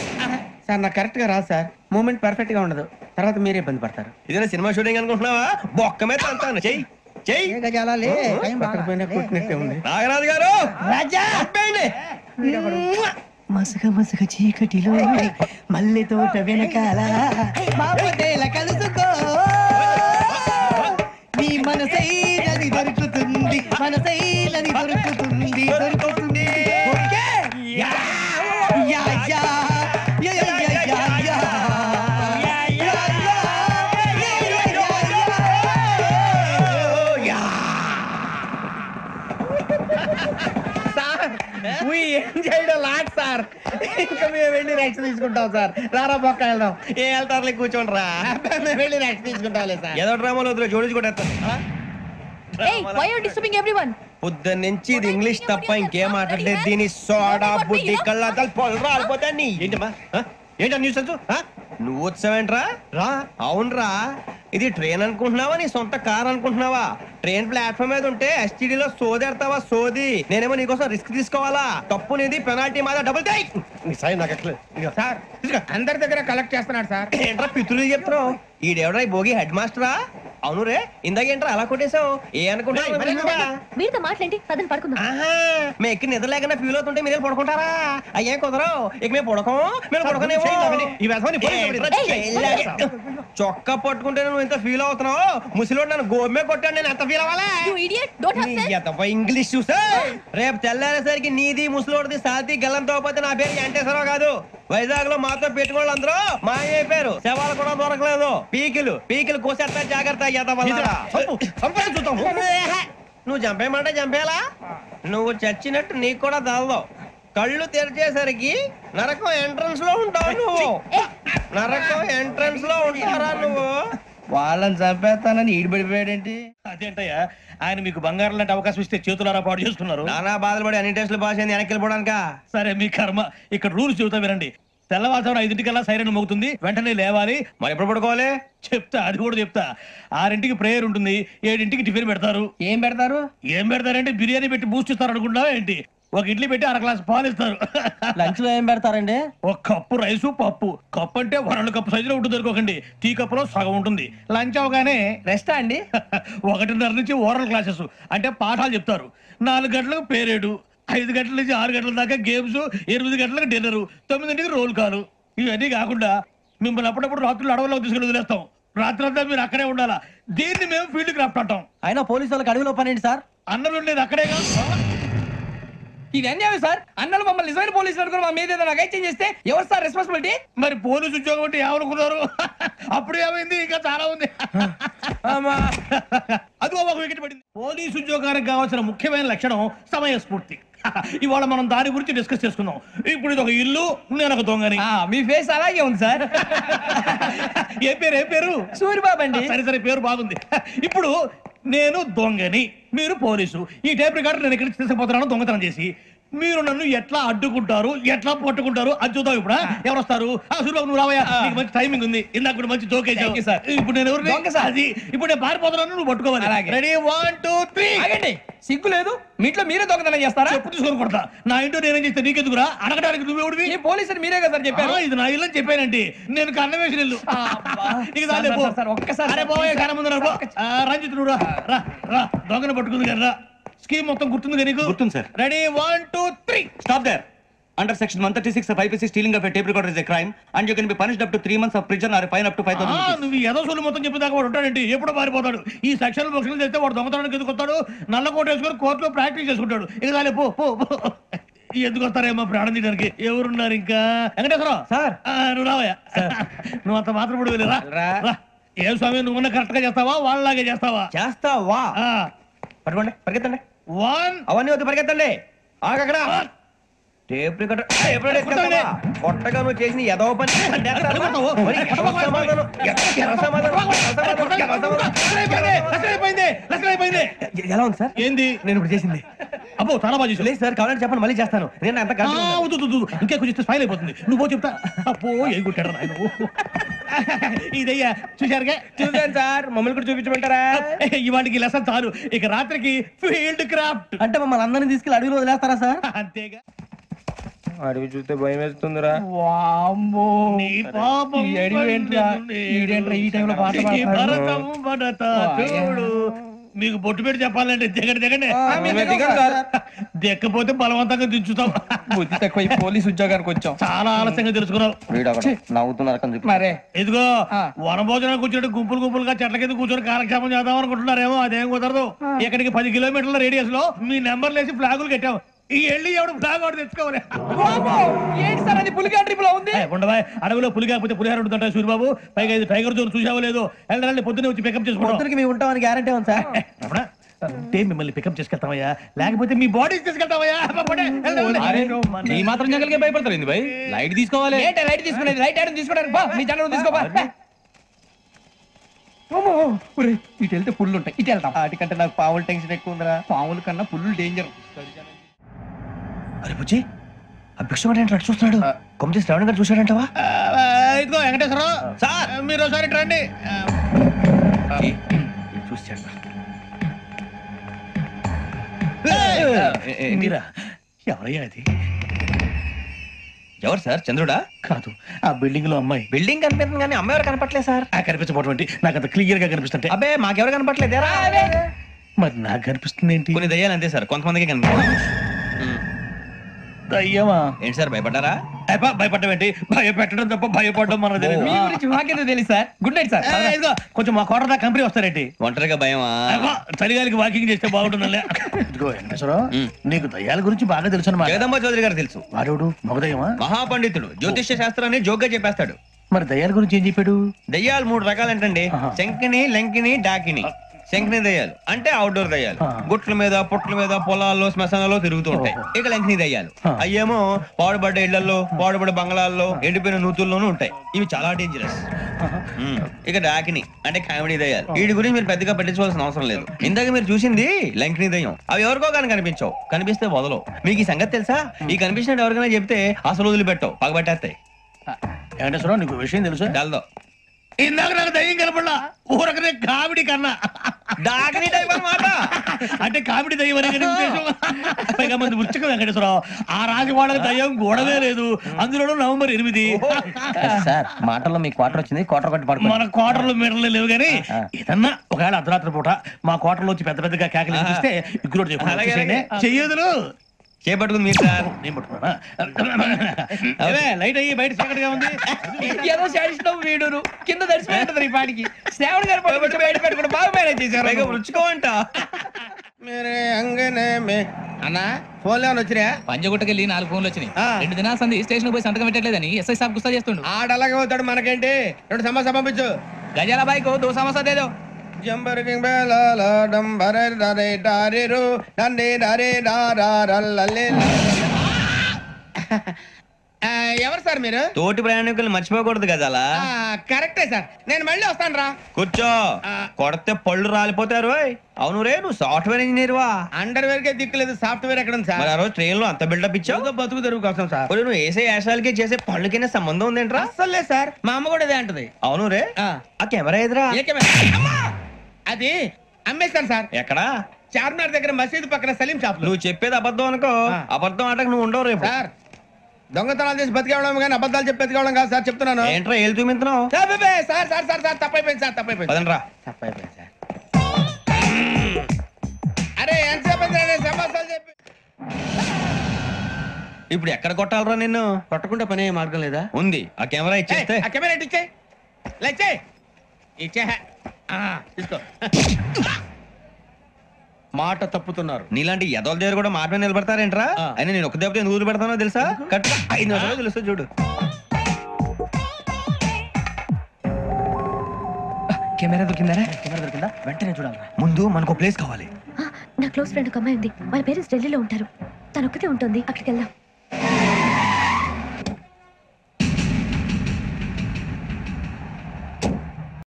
సార్ నాకు కరెక్ట్ గా రాదు సార్. మూమెంట్ పర్ఫెక్ట్ గా ఉండదు, తర్వాత మీరే ఇబ్బంది పడతారు. ఇదేనా సినిమా షూటింగ్ అనుకుంటున్నావా? బొక్క మీద అంటాను. చెయ్యి చెయ్యి. నాగరాజు గారు రాజా మసగ మసగ చీకటిలో మల్లె తోట వెనకాల మాపదేల కలుసుకో నీ మనసైనది దొరుకుతుంది, మనసైనది దొరుకుతుంది, దొరుకుతుంది. Yeah yeah yeah yeah yeah yeah yeah. Sir ఇంకా మేము వెళ్ళి రెక్స్ తీసుకుంటాం సార్. రారా బొక్క వెళ్దాం. ఏ వెళ్తారులే కూర్చోండి రా. మేము వెళ్ళి రెక్స్ తీసుకుంటాం సార్. ఏదో డ్రామాలో వద్దు జోడించుకుంటారు. పొద్దున్న నుంచి ఇది ఇంగ్లీష్ తప్ప ఇంకేం మాట్లాడలేదు. దీని సోడా బుద్ధి కళ్ళ పొలరా రాలిపోతా. నీ ఏంటమ్మా ఏంటా న్యూస్ నువ్వు వచ్చావేంట్రా? రా. అవునరా, ఇది ట్రైన్ అనుకుంటున్నావా నీ సొంత కార్ అనుకుంటున్నావా? ట్రైన్ ప్లాట్ఫామ్ మీద ఉంటే ఎస్టీడీలో సోదేడతావా సోది? నేనేమో నీకోసం రిస్క్ తీసుకోవాలా? తప్పు నీది, పెనాల్టీ మాదా, డబుల్ టై. సార్ అందరి దగ్గర కలెక్ట్ చేస్తున్నాడు సార్. ఏంట్రా పితులు చెప్తున్నావు? ఈడెవడ్రా ఈ భోగి హెడ్ మాస్టరా? అవును రే, ఇందాక ఏంట్రా అలా కొట్టేశావు? ఏ అనుకుంటున్నా మీరుతో మాట్లాడి పదని పడుకుందాం. మేము ఎక్కి నిద్ర లేకుండా ఫీల్ అవుతుంటే మీరు పడుకుంటారా? అయ్యే కుదరవు. ఇక మేము పడకం, మేము పడకనేమో. చొక్కా పట్టుకుంటే నువ్వు ఎంత ఫీల్ అవుతున్నావు? ముసలివాడు నన్ను గోమే కొట్టాడు, నేను ఎంత ఫీల్ అవ్వాలా? ఇంగ్లీష్ చూసా. రేపు తెల్లారేసరికి నీది ముసలివాడిది సాతి గల్లంతో పోతే నా పేరు వెంకటేశ్వరరావు కాదు. వైజాగ్ లో మాతో పెట్టుకోళ్ళు అందరూ మాయైపోయారు. శవాలు కూడా దొరకలేదు. పీకిలు పీకిలు కోసేస్తా, జాగ్రత్త. నువ్వు చంపేయమంటే చంపేలా? నువ్వు చచ్చినట్టు నీకు కూడా తగదు. కళ్ళు తెరిచేసరికి నరకం ఎంట్రన్స్ లో ఉంటావు నువ్వు. నరకం ఎంట్రన్స్ లో ఉంటారా నువ్వు? వాళ్ళని చంపేస్తానని ఈడిపడిపోయాడేంటి? అదేంటయ్యా, ఆయన మీకు బంగారం లాంటి అవకాశం ఇస్తే చేతులారా పాటు చేస్తున్నారు. నానా బాధలు పడి అన్ని టెస్టులు పాస్ అయింది, వెనక్కి వెళ్ళిపోవడానిక. సరే మీ కర్మ. ఇక్కడ రూల్స్ చెబుతా వినండి. తెల్లవారుజామున 5 సైరన్ మోగుతుంది, వెంటనే లేవాలి. మరి ఎప్పుడు పడుకోవాలి చెప్తా, అది కూడా చెప్తా. 6 ప్రేయర్ ఉంటుంది, 7 టిఫిన్ పెడతారు. ఏం పెడతారు? ఏం పెడతారంటే బిర్యానీ పెట్టి బూస్ట్ ఇస్తారు అనుకుంటావా ఏంటి? ఒక ఇడ్లీ పెట్టి 1 గ్లాస్ పాలు ఇస్తారు. లంచ్ లో ఏం పెడతారండి? ఒక కప్పు రైసు పప్పు. కప్పు అంటే 2 కప్పు సైజులో ఉంటుంది అనుకోకండి. టీ కప్పులో సగం ఉంటుంది. లంచ్ అవగానే రెస్టా అండి? 1:30 నుంచి ఓరల్ క్లాసెస్ అంటే పాఠాలు చెప్తారు. 4 గంటలకు పేరేడు, 5 గంటల నుంచి 6 గంటల దాకా గేమ్స్, 8 గంటలకు డిన్నర్, 9 రోల్ కాలు. ఇవన్నీ కాకుండా మిమ్మల్ని అప్పుడప్పుడు రాత్రులు అడవుల్లో తీసుకుని వదిలేస్తాం. రాత్రి అంతా మీరు అక్కడే ఉండాలా. దీన్ని మేము ఫీల్డ్ క్రాఫ్ట్ అంటాం. అయినా పోలీసు వాళ్ళకి అడవిలో పని ఏంటి సార్? అన్నలు ఉండేది అక్కడే కాదు. ఇది అన్యాయం సార్. అన్నలు మమ్మల్ని నిజమైన పోలీసులు అనుకుని మా మీద ఏదైనా అగైత్యం చేస్తే ఎవరు సార్ రెస్పాన్సిబిలిటీ? మరి పోలీసు ఉద్యోగం అంటే ఏమనుకున్నారు? అప్పుడు ఏమైంది? ఇంకా చాలా ఉంది. అదిగో ఒక వికెట్ పడింది. పోలీసు ఉద్యోగానికి కావాల్సిన ముఖ్యమైన లక్షణం సమయస్ఫూర్తి. ఇవాళ మనం దాని గురించి డిస్కస్ చేసుకుందాం. ఇప్పుడు ఇది ఒక ఇల్లు, నేను ఒక దొంగని. మీ ఫేస్ అలాగే ఉంది సార్. ఏ పేరు? సూరిబాబు అండి. సరే పేరు బాగుంది. ఇప్పుడు నేను దొంగని, మీరు పోలీసు. ఈ టైప్ రికార్డు నేను ఇక్కడికి తీసుకుపోతున్నాను దొంగతనం చేసి. మీరు నన్ను ఎట్లా అడ్డుకుంటారు, ఎట్లా పట్టుకుంటారు అది చూద్దాం. ఇప్పుడు ఎవరు వస్తారు? సూరిబాబు నువ్వు రావయ్యా, నీకు మంచి టైమింగ్ ఉంది. ఇందాక కూడా మంచి జోక్ వేసావు సార్. ఇప్పుడు నేను ఎవరు? అది ఇప్పుడు నేను పారిపోతున్నాను, నువ్వు పట్టుకోవాలి. రెడీ 1 2 3. సిగ్గు లేదు? మీ ఇంట్లో మీరే దొంగతనం చేస్తారా? ఎప్పుడు తీసుకొని కొడతా. నా ఇంట్లో నేనేం చేస్తే నీకెందుకురా? అడగడానికి నువ్వెవడివి? ఈ పోలీసులు మీరే కదా సార్ చెప్పారు. ఇది నా ఇల్లు అని చెప్పానండి. నేను కన్నం వేసిన ఇల్లు. ఒక్కసారి రంజిత్ నువ్వు రా. దొంగను పట్టుకుంది కదా. స్కీమ్ మొత్తం గుర్తుంది కదా నీకు? గుర్తుంది sir. Ready 1 2 3. Stop there. Under section 136 of IPC, stealing of a tape recorder is a crime and you can be punished up to 3 months of prison or a fine up to 5,000 rupees. నువ్వు ఏదో సొల్లు మొత్తం చెప్పేదాకా వాడు ఉంటాడండి. ఎప్పుడు పారిపోతాడు. ఈ సెక్షన్ బుక్స్లు చేస్తే వాడు దొంగతనానికి ఎందుకు వస్తాడు? నల్ల కోట వేసుకొని కోర్టులో ప్రాక్టీస్ చేసుకుంటాడు. ఇక చాలే పో. ఎందుకు వస్తారేమో ప్రాణం తీయడానికి. ఎవరున్నారు ఇంకా? వెంకటేశ్వరరావు సార్, నువ్వు రావయ్యా. నువ్వు అంత మాత్రం ఇప్పుడు రా. ఏ స్వామి, నువ్వు కరెక్ట్ గా చేస్తావా వాళ్ళలాగే చేస్తావా? చేస్తావా? పట్టుకోండి, పరిగెత్తండి. 1 అవన్నీ వద్దు, పరిగెత్తండి. ఆగక్కడ టేప్ రికార్డర్ కొట్టగా నువ్వు చేసిన ఏదో పని ఎలా ఉంది సార్? ఏంది నేను ఇప్పుడు చేసింది అబ్బో చాలా బాగా చేసావు. లేదు సార్, కావాలంటే చెప్పండి, మళ్ళీ చేస్తాను. నేను అంత ఇంకే కొంచెం స్మైల్ అయిపోతుంది. నువ్వు చెప్తా. అబ్బో ఏం కొట్టాడు నాయన. ఇదయ్యా చూశారుగా. చూసాను సార్, మమ్మల్ని కూడా చూపించమంటారా? ఇవాటికి లెసన్ చాలు, ఇక రాత్రికి ఫీల్డ్ క్రాఫ్ట్. అంటే మమ్మల్ని అందరినీ తీసుకెళ్ళి అడుగులో వదిలేస్తారా సార్? అంతేగా. అడవి చూస్తే భయం వేస్తుందిరా. నీ పాపం ఈ టైంలో పాట ఈ భరతం భరత చూడు. మీకు బొట్టు పెట్టి చెప్పాలంటే దిగండి దిగండి. దిక్కపోతే బలవంతంగా దించుతాం. బుద్ధి తక్కువ పోలీస్ ఉద్యోగానికి వచ్చాం. చాలా ఆలస్యంగా తెలుసుకున్నావు. నవ్వుతున్నారు. మరే ఇదిగో వనభోజనం కూర్చొని గుంపులు గుంపులుగా చెట్ల కింద కూర్చొని కాలక్షేపం చేద్దాం అనుకుంటున్నారేమో. అదేం కుదరదు. ఇక్కడికి 10 కిలోమీటర్ల రేడియస్ లో మీ నెంబర్లు వేసి ఫ్లాగులు కట్టాం. ఈ ఎళ్ళి ఎవడు ఫ్లాగ్ ఒకటి తెచ్చుకోవాలి. ఏంటి సార్ అది పులిగా ట్రిప్ లో ఉంది? ఉండవా, అడవిలో పులి కాకపోతే పులిహార ఉంటుంటాయి సూర్యబాబు. పైగా ఇది టైగర్ జోన్ చూసావో లేదో. వెళ్ళాలంటే పొద్దున్నే వచ్చి పికప్ చేసుకుంటాం. మేము ఉంటామని గ్యారంటీ ఉంది సార్. అంటే మిమ్మల్ని పికప్ చేసుకెళ్తామయ్యా, లేకపోతే మీ బాడీ తీసుకెళ్తామయ్యా. ఈ మాత్రం జంగల్కే భయపడతారు భయ్. లైట్ తీసుకోవాలి. లైట్ తీసుకునేది లైట్ ఐటమ్ తీసుకోవడానికి మీ జనరల్ తీసుకోవా. ఇటు వెళ్తే పుల్లు ఉంటాయి, ఇటు వెళ్తాం. వాటికంటే నాకు పావులు టెన్షన్ ఎక్కువ ఉందిరా. పాముల కన్నా పుల్లు డేంజర్. అరే బుజ్జి, ఆ భిక్షం అంటే అటు చూస్తున్నాడు. కొమ్మతి శ్రావణ్ గారు చూశాడంటవా? ఇదిగో వెంకటేశ్వరరావు సార్, మీరు ఒకసారి రండి. చూశాడు. మీరా? ఎవరయ్యా అది? ఎవరు సార్? చంద్రుడా? కాదు, ఆ బిల్డింగ్ లో అమ్మాయి. బిల్డింగ్ కనిపిస్తుంది కానీ అమ్మాయి ఎవరు కనపట్లేదు సార్. కనిపించబోటువంటి నాకు అంత క్లియర్ గా కనిపిస్తుంటే. అబ్బే మాకెవరు కనపట్లేదు. మరి నాకు కనిపిస్తుంది ఏంటి? కొన్ని దయ్యాలు అంతే సార్, కొంతమందికి కనిపిస్తుంది. అయ్యమా ఏంటి సార్ భయపడ్డారా? భయపడడం ఏంటి? భయపెట్టడం తప్ప భయపడడం మనకు తెలియదు. మీ గురించి మాకేదో తెలుసు సార్. Good night sir. ఇదిగో కొంచెం మా కోట దాకా కంపెనీ వస్తారేంటి? ఒంటరిగా భయమా? చలిగాలికి వాకింగ్ చేస్తే బాగుంటుందిలే. ఇదిగో వెంకటేశ్వరరావు, నీకు దయ్యాల గురించి బాగా తెలుసు అన్నమాట. జగదంబ చౌదరి గారు తెలుసు. వాడు మగదయ్యమా? మహాపండితుడు, జ్యోతిష్య శాస్త్రాన్ని జోగ్గా చెప్పేస్తాడు. మరి దయ్యాల గురించి ఏం చెప్పాడు? దయ్యాలు 3 రకాలంటండి. శంకిని, లంకిని, డాకిని. శంకిని దయ్యాలు అంటే అవుట్డోర్ దయ్యాలు. గుట్ల మీద, పుట్ల మీద, పొలాల్లో, శ్మశానాల్లో తిరుగుతూ ఉంటాయి. ఇక లంకిని దయ్యాలు అయ్యేమో పాడుబడ్డ ఇళ్లలో, పాడుబడ్డ బంగ్లాల్లో, ఎండిపోయిన నూతుల్లోనూ ఉంటాయి. ఇవి చాలా డేంజరస్. ఇక డాకిని అంటే కామెడీ దయ్యాలు. వీటి గురించి మీరు పెద్దగా పట్టించుకోవాల్సిన అవసరం లేదు. ఇందాక మీరు చూసింది లంకిని దయ్యం. అవి ఎవరికో కానీ కనిపించవు, కనిపిస్తే వదలవు. మీకు ఈ సంగతి తెలుసా? ఈ కనిపించినట్టు ఎవరికైనా చెప్తే అసలు వదిలిపెట్టవు, పగబట్టేస్తాయి. వెంకటేశ్వరరావు, నీకు విషయం తెలుసు? డల్దో ఇందాక నాకు దయ్యం కనపడలా, ఊరకనే కామెడీ కన్నా. డాకిని టైప్ అన్నమాట. అంటే కామెడీ దయ్యం అనే ఉద్దేశం. పైగా మంది ఉచ్చక వెంకటేశ్వరరావు, ఆ రాజు వాళ్ళకి దయ్యం గొడవే లేదు. అందులోనూ నవంబర్ 8. సార్ మాటల్లో మీకు క్వార్టర్ వచ్చింది, క్వార్టర్ కొట్టి పడుకో. మన క్వార్టర్లో మీటర్లు లేవు కానీ ఏదన్నా ఒకవేళ అర్ధరాత్రి పూట మా క్వార్టర్లో వచ్చి పెద్ద పెద్దగా కేకలు చూస్తే ఇగ్గురు చెయ్యదులు చేపట్టుకుంది మీరు సార్. నేను పట్టుకున్నా. లైట్ అయ్యి బయట చీకటిగా ఉంది. ఏదో శాడిస్తాం వీడును కింద దర్శనం ఈ పాటికి. శ్రావణ్ గారు బయట పెట్టుకుంటే బాగా మేనేజ్ చేశారు. రుచుకోవంట. అన్నా ఫోన్ లో వచ్చినా? పంజగుట్టకెళ్ళి 4 ఫోన్లు వచ్చినాయి. 2 దినాల సంది స్టేషన్ పోయి సంతకం పెట్టలేదని ఎస్ఐ సాబ్ గుస్తా చేస్తుండు. ఆడలాగే పోతాడు, మనకేంటి? 2 సమస్య పంపించు. గజాల బైక్ 2 సమస్య దేదో. జంబరకింగ్ బేలాల డంబరే డరే డారిరు నందే డరే డారారల్లలే. ఎవరు సార్ మీరు? తోటి ప్రయాణికులు మర్చిపోకూడదు గజాలా. కరెక్టే సార్, నేను మళ్ళీ వస్తాను రా. కూర్చో, కొడితే పళ్ళు రాలిపోతారు. అవును రే, నువ్వు సాఫ్ట్వేర్ ఇంజనీర్ వా? అండర్వేర్ కే దిక్కులేదు, సాఫ్ట్వేర్ ఎక్కడ ఉంది సార్? మరి ఆ రోజు ట్రైన్ లో అంత బిల్డప్ ఇచ్చావు. బతుకు తెరుగు కోసం సార్. నువ్వు వేసే యాశాలకి చేసే పళ్ళకైనా సంబంధం ఉందేంట్రా? అస్సలు లేదు సార్, మా అమ్మ కూడా ఇదే అంటది. అవును రే, ఆ కెమెరా ఎదురా? అది అమ్మేస్తాను సార్. ఎక్కడా? చార్మినార్ దగ్గర మసీదు పక్కన సలీం షాప్. నువ్వు చెప్పేది అబద్ధం అనుకో, అబద్ధం ఆటకు నువ్వు ఉండవు రేపు. సార్ దొంగతనాలు చేసి బతికేవడం కానీ అబద్ధాలు చెప్పి బతికేవడం కాదు సార్, చెప్తున్నాను. ఏంట్రా ఏళ్ళు చూపించినావు? సార్ సార్ సార్ సార్ తప్పైపోయింది సార్, తప్పైపోయింది. పదండ్రా. తప్పైపోయింది సార్. అరే ఎంతసేపు సమాసాలు చెప్పి ఇప్పుడు ఎక్కడ కొట్టాలరా నిన్ను? కొట్టకుండా పనే మార్గం లేదా? ఉంది, ఆ కెమెరా ఇచ్చేస్తే. ఆ కెమెరా ఇచ్చే లేచే ఇచ్చే తీసుకో. మాట తప్పుతున్నారు. నీలాంటి ఎదల దగ్గర కూడా మాట మీద నిలబడతారేంట్రా? అయినా నేను ఒక దెబ్బతో ఎందుకు పెడతానో తెలుసా? కరెక్ట్ 5 నిమిషాలు తెలుసు చూడు. కెమెరా దొరికిందా? కెమెరా దొరికిందా? వెంటనే చూడాలి. ముందు మనకు ప్లేస్ కావాలి. నా క్లోజ్ ఫ్రెండ్ ఒక అమ్మాయి ఉంది. వాళ్ళ పేరెంట్స్ ఢిల్లీలో ఉంటారు. తను ఒక్కతే ఉంటుంది, అక్కడికి వెళ్దాం.